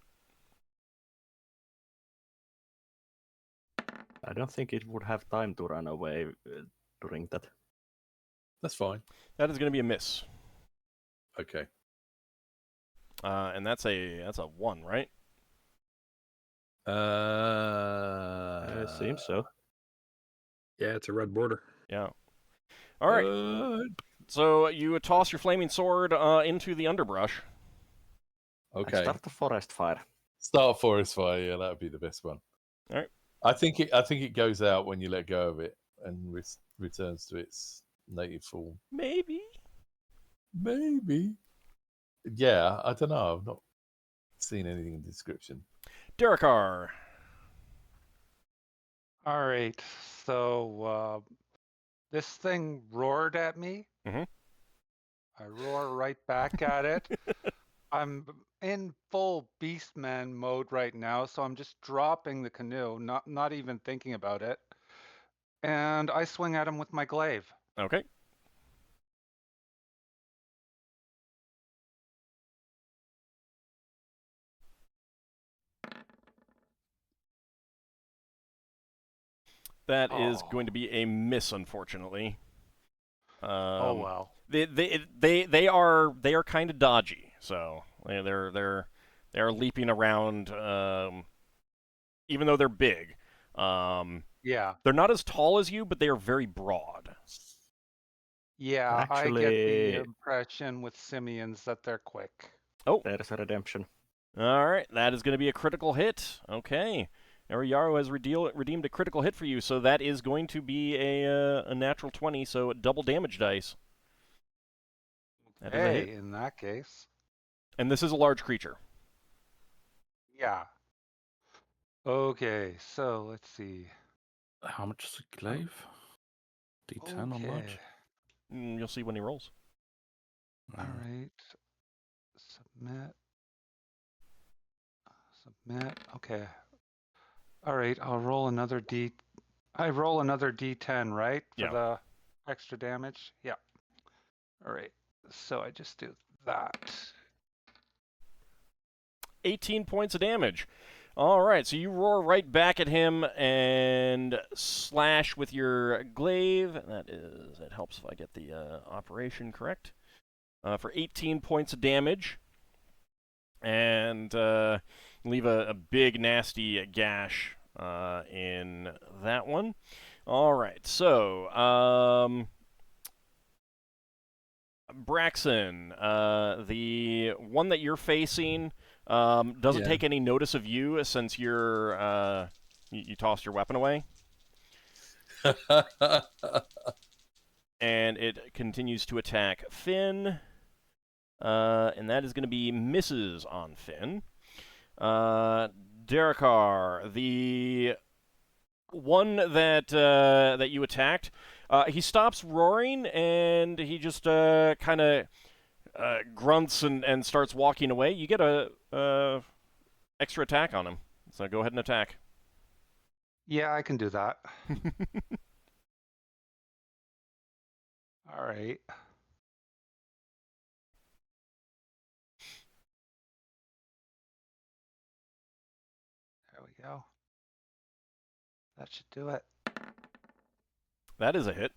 I don't think it would have time to run away during that. That's fine. That is going to be a miss. Okay. And that's a 1, right? It seems so. Yeah, it's a red border. Yeah. All right. So you toss your flaming sword into the underbrush. Okay. And start the forest fire. Start forest fire. Yeah, that would be the best one. All right. I think it goes out when you let go of it and returns to its native form. Maybe. Yeah, I don't know. I've not seen anything in the description. Darrakar. All right, so this thing roared at me. Mhm. I roar right back at it. I'm in full beastman mode right now, so I'm just dropping the canoe, not even thinking about it. And I swing at him with my glaive. Okay. That is going to be a miss, unfortunately. Oh well. They are kind of dodgy, so they're leaping around, even though they're big. Yeah. They're not as tall as you, but they are very broad. Yeah, Actually, I get the impression with simians that they're quick. Oh, there's a redemption. all right, that is going to be a critical hit. Okay, Ariyaru has redeemed a critical hit for you, so that is going to be a natural 20, so double damage dice. That is a hit. Hey, in that case. And this is a large creature. Yeah. Okay, so let's see. How much is a glaive? D10 on large? You'll see when he rolls. All right. Submit. Okay. All right, I'll roll another D. I roll another d10, right? For Yeah. the extra damage? Yeah. All right. So I just do that. 18 points of damage. All right, so you roar right back at him and slash with your glaive. It helps if I get the operation correct. For 18 points of damage. And leave a big, nasty gash in that one. All right, so Braxon, the one that you're facing doesn't take any notice of you since you're you tossed your weapon away, and it continues to attack Finn, and that is going to be misses on Finn. Darrakar, the one that you attacked, he stops roaring and he just kind of grunts and starts walking away. You get a extra attack on him, so go ahead and attack. Yeah, I can do that. All right. There we go. That should do it. That is a hit.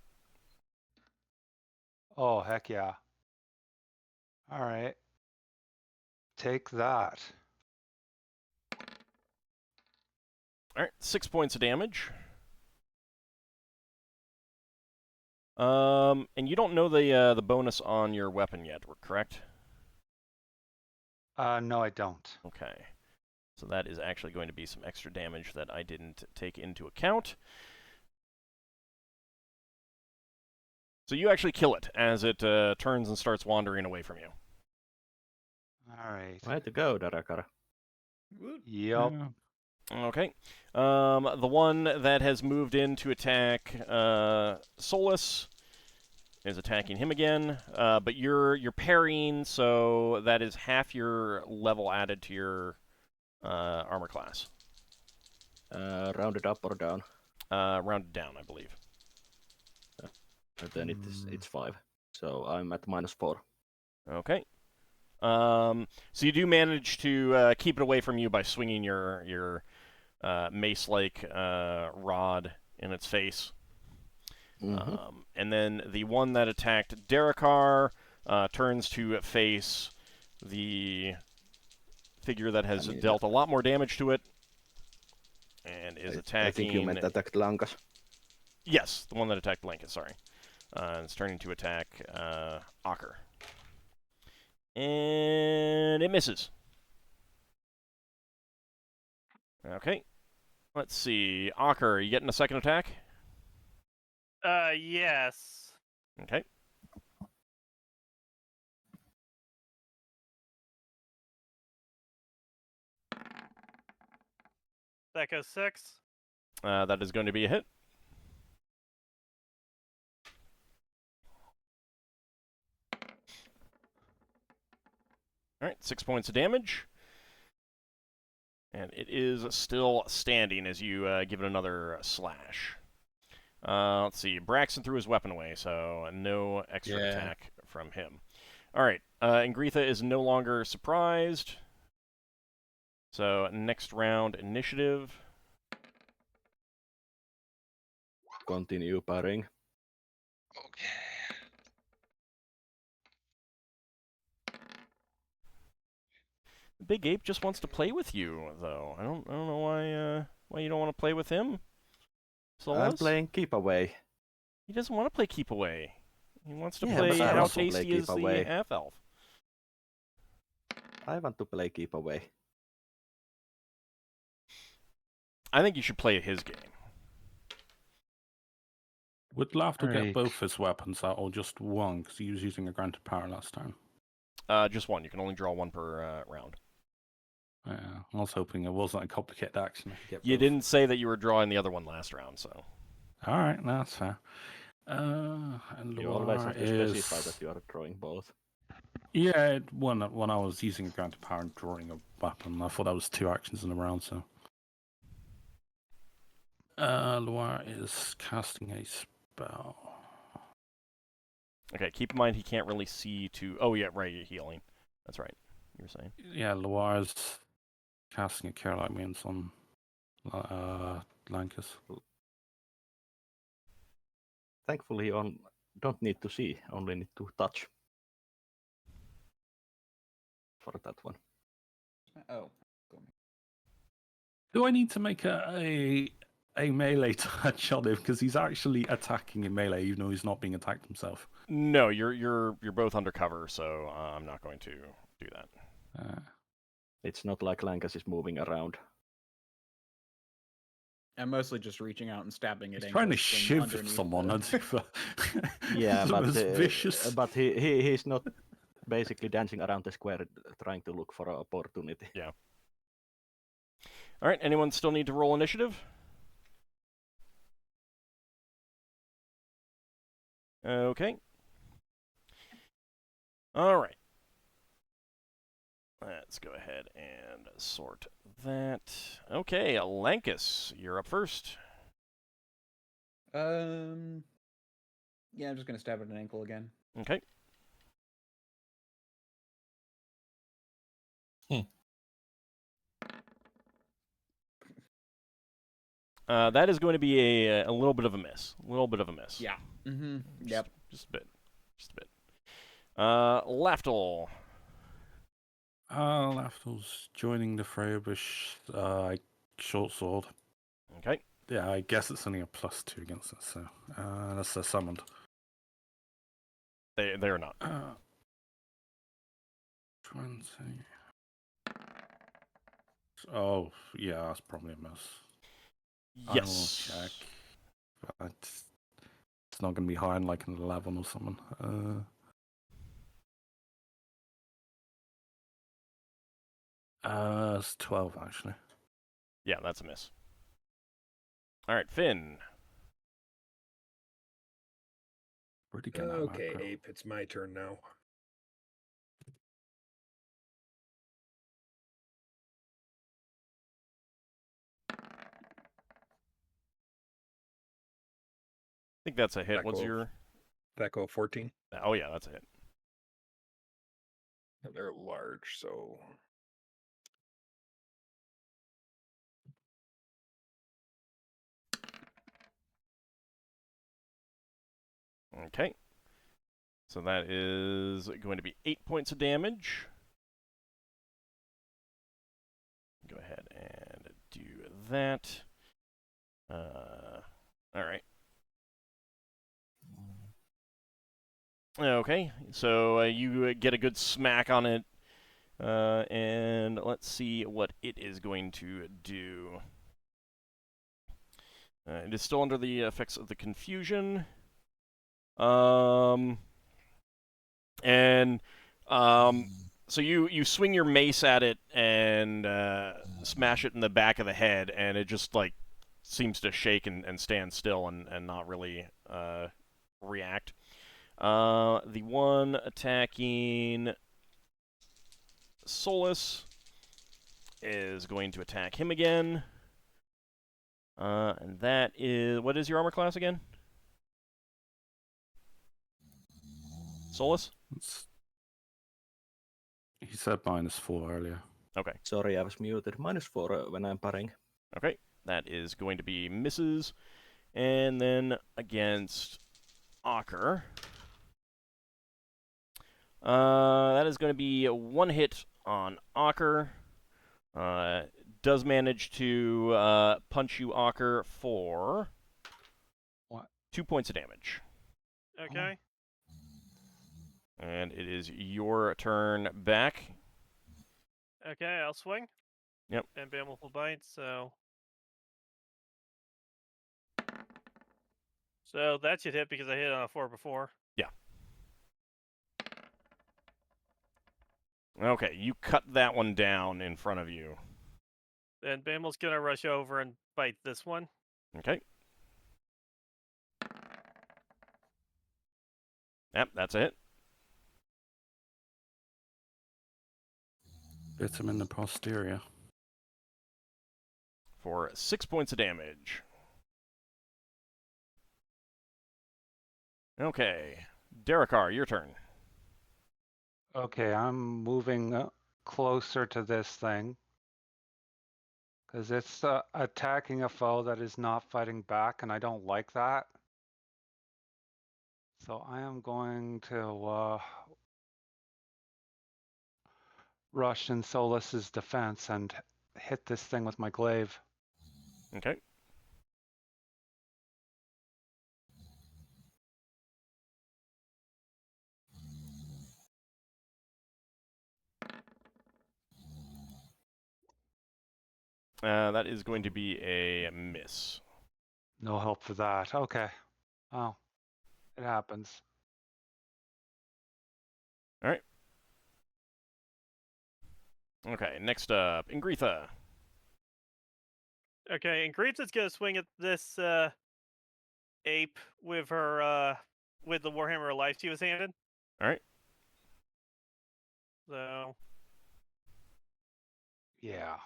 Oh, heck yeah. All right. Take that. All right, 6 points of damage. And you don't know the bonus on your weapon yet, correct? No, I don't. Okay. So that is actually going to be some extra damage that I didn't take into account. So you actually kill it as it turns and starts wandering away from you. All right. Way to go, Darrakar. Yep. Okay. The one that has moved in to attack Solas is attacking him again, but you're parrying, so that is half your level added to your armor class. Rounded up or down? Rounded down, I believe. Then it's 5. So I'm at -4. Okay. So you do manage to keep it away from you by swinging your mace-like rod in its face. Mm-hmm. And then the one that attacked Darrakar turns to face the figure that has dealt a lot more damage to it and is attacking... I think you meant attacked Lankas. Yes, the one that attacked Lankas, sorry. It's turning to attack Ockar. And it misses. Okay. Let's see. Ockar, you getting a second attack? Yes. Okay. That goes 6. That is going to be a hit. All right, 6 points of damage. And it is still standing as you give it another slash. Let's see. Braxon threw his weapon away, so no extra attack from him. All right. Ingritha is no longer surprised. So next round initiative. Continue parrying. Okay. Big Ape just wants to play with you, though. I don't know why you don't want to play with him. Solas? I'm playing keep away. He doesn't want to play keep away. He wants to Yeah, play but I how also play tasty keep is the away. half-elf. I want to play keep away. I think you should play his game. Would Lafdul Right. get both his weapons out or just one? Because he was using a granted power last time. Just one. You can only draw one per round. Yeah, I was hoping it wasn't a complicated action. I could get You both. didn't say that you were drawing the other one last round, so. All right, that's fair. And You always have to is... specify that you are drawing both. Yeah, when I was using a granted power and drawing a weapon, I thought that was 2 actions in a round, so... Loire is casting a spell. Okay, keep in mind he can't really see to... Oh, yeah, right, healing. That's right, you were saying. Yeah, Loire's casting a Care Light Means on Lankas. Thankfully, don't need to see, only need to touch. For that one. Oh. Do I need to make a melee touch on him because he's actually attacking in melee, even though he's not being attacked himself? No, you're both undercover, so I'm not going to do that. It's not like Lankas is moving around. I'm mostly just reaching out and stabbing at He's trying to ankles from shiv underneath someone. Yeah, but vicious. But he's not basically dancing around the square trying to look for an opportunity. Yeah. All right, anyone still need to roll initiative? Okay. All right. Let's go ahead and sort that. Okay, Lankas, you're up first. Yeah, I'm just gonna stab at an ankle again. Okay. That is going to be a little bit of a miss. A little bit of a miss. Yeah. Mm-hmm. Yep. Just a bit. Just a bit. Lafdul. Lafdul's joining the fray with short sword. Okay. Yeah, I guess it's only a +2 against it, so that's summoned. They're not. 20. Oh, yeah, that's probably a miss. Yes. I will check. But it's not going to be high in like an 11 or something. It's 12 actually. Yeah, that's a miss. All right, Finn. Where'd he get that Okay, map, Ape, it's my turn now. I think that's a hit. That What's goes. your... That go 14? Oh, yeah, that's a hit. They're large, so... Okay. So that is going to be 8 points of damage. Go ahead and do that. All right. Okay, so you get a good smack on it, and let's see what it is going to do. It is still under the effects of the confusion. So you swing your mace at it and smash it in the back of the head, and it just like seems to shake and stand still and not really react. The one attacking Solas is going to attack him again. And that is... What is your armor class again? Solas? He said -4 earlier. Okay. Sorry, I was muted. -4 when I'm parrying. Okay. That is going to be misses. And then against Ockar. That is going to be a 1 hit on Ockar. Does manage to punch you, Ockar, for... What? 2 points of damage. Okay. And it is your turn back. Okay, I'll swing. Yep. And Beowulf will bite, so... So that should hit because I hit on a 4 before. Yeah. Okay, you cut that one down in front of you. Then Beowulf's gonna rush over and bite this one. Okay. Yep, that's a hit. Bit him in the posterior. For 6 points of damage. Okay. Darrakar, your turn. Okay, I'm moving closer to this thing because it's attacking a foe that is not fighting back, and I don't like that. So I am going to rush in Solas's defense and hit this thing with my glaive. Okay. That is going to be a miss. No help for that. Okay. Oh, it happens. All right. Okay, next up, Ingritha. Okay, and Greaves is gonna swing at this ape with her with the Warhammer of Life she was handed. All right. So Yeah.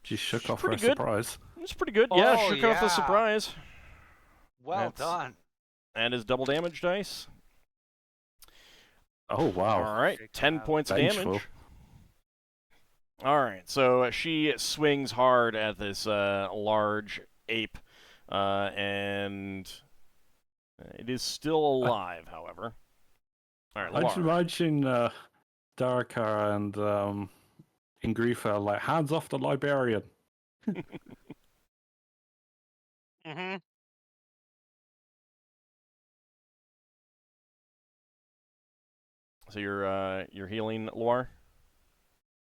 She shook off her Pretty good. surprise. It's pretty good. Yeah, Oh, shook off the yeah. surprise. Well That's- done. And his double damage dice. Oh, wow. All right, Shake 10 that. points of Vengeful. damage. All right, so she swings hard at this large ape, and it is still alive, however. All right, I'd Lar. imagine Darrakar and Ingrifa like, hands off the librarian. mm-hmm. So you're healing Loire?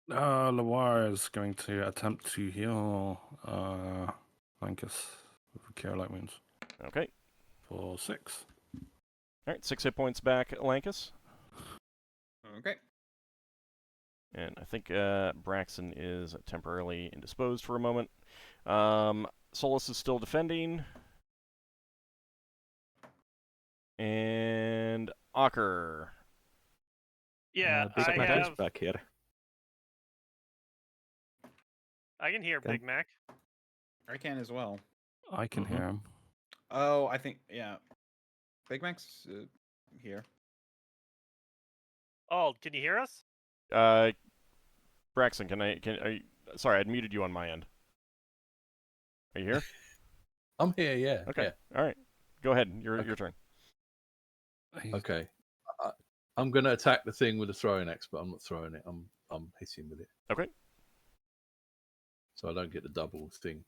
Loire is going to attempt to heal Lankas with Cure Light Wounds Okay. for 6. All right, 6 hit points back, Lankas. Okay. And I think Braxon is temporarily indisposed for a moment. Solas is still defending. And Ockar. Yeah, Big I Mac is have. back here. I can hear Okay. Big Mac. I can as well. I can hear him. Oh, I think, yeah. Big Mac's here. Oh, can you hear us? Braxon, sorry, I'd muted you on my end. Are you here? I'm here, yeah. Okay. Yeah. All right. Go ahead. Your Okay. turn. Okay. I'm going to attack the thing with a throwing axe, but I'm not throwing it. I'm hitting with it. Okay. So I don't get the double thing.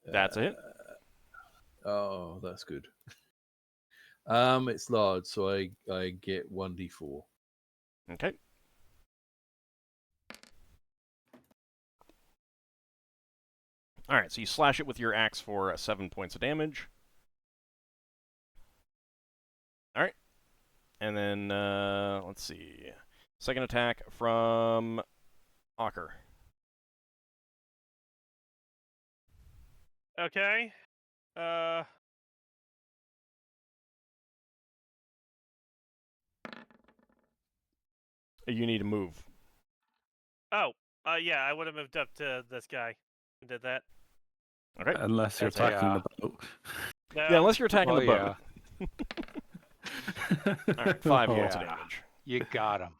That's a hit. Oh, that's good. It's large, so I get 1d4. Okay. All right, so you slash it with your axe for 7 points of damage. All right. And then, let's see. Second attack from Ockar. Okay. You need to move. Oh. Yeah, I would have moved up to this guy and did that. Okay. Unless you're That's a, attacking the boat. No. Yeah, unless you're attacking Oh, the boat. All right, 5 points of Yeah. damage. You got him.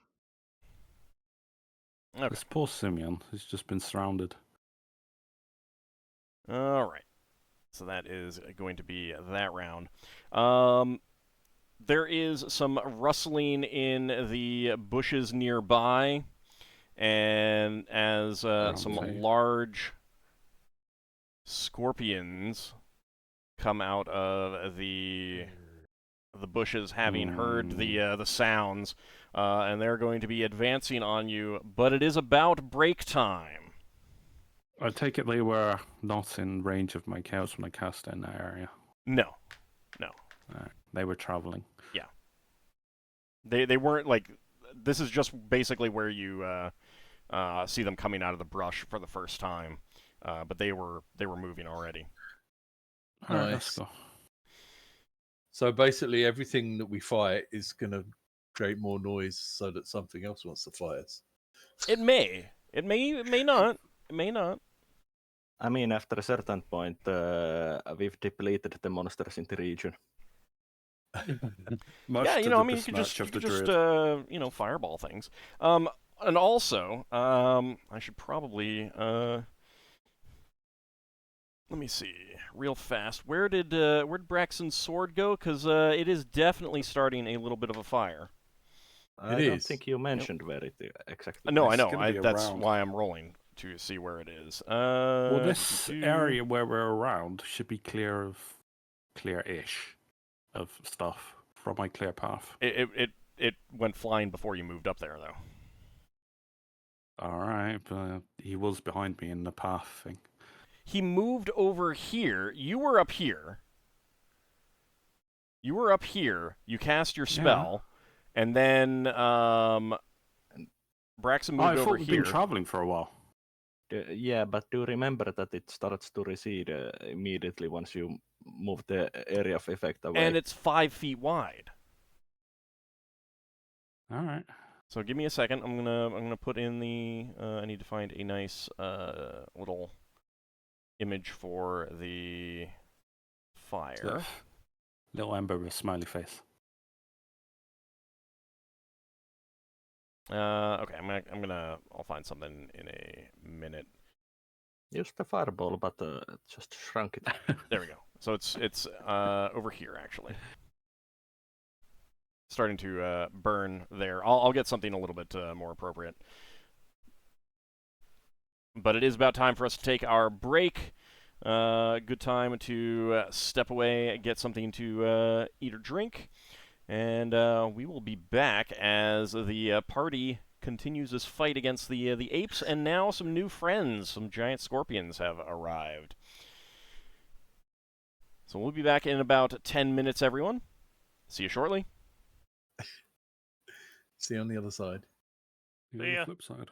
Okay. This poor Simeon has just been surrounded. All right. So that is going to be that round. There is some rustling in the bushes nearby, and as some Okay. large scorpions come out of the bushes, having heard the sounds, and they're going to be advancing on you. But it is about break time. I take it they were not in range of my cows when I cast in that area. No. They were traveling. Yeah. They weren't like. This is just basically where you see them coming out of the brush for the first time, but they were moving already. All right, let's Nice. go. So basically, everything that we fight is going to create more noise so that something else wants to fight us. It may. It may not. It may not. I mean, after a certain point, we've depleted the monsters in the region. Much Yeah, to you the mean, you could just, Druid. fireball things. And also, I should probably, let me see, real fast. Where'd Braxon's sword go? Because it is definitely starting a little bit of a fire. I don't think you mentioned where it exactly. No, I It's know. gonna be That's around. why I'm rolling to see where it is. Well, this area where we're around should be clear-ish of stuff from my clear path. It went flying before you moved up there, though. All right, but he was behind me in the path thing. He moved over here. You were up here. You cast your spell, and then Braxon moved I thought over we've here. been traveling for a while. Yeah, but do remember that it starts to recede immediately once you move the area of effect away. And it's 5 feet wide. All right. So give me a second. I'm gonna put in the. I need to find a nice little image for the fire. Little ember with a smiley face. Okay, I'll find something in a minute. Use the fireball, but just shrunk it. There we go. So it's over here actually. Starting to burn there. I'll get something a little bit more appropriate. But it is about time for us to take our break. Good time to step away, get something to eat or drink. And we will be back as the party continues this fight against the apes, and now some new friends, some giant scorpions have arrived. So we'll be back in about 10 minutes, everyone. See you shortly. See you on the other side. On the flip side.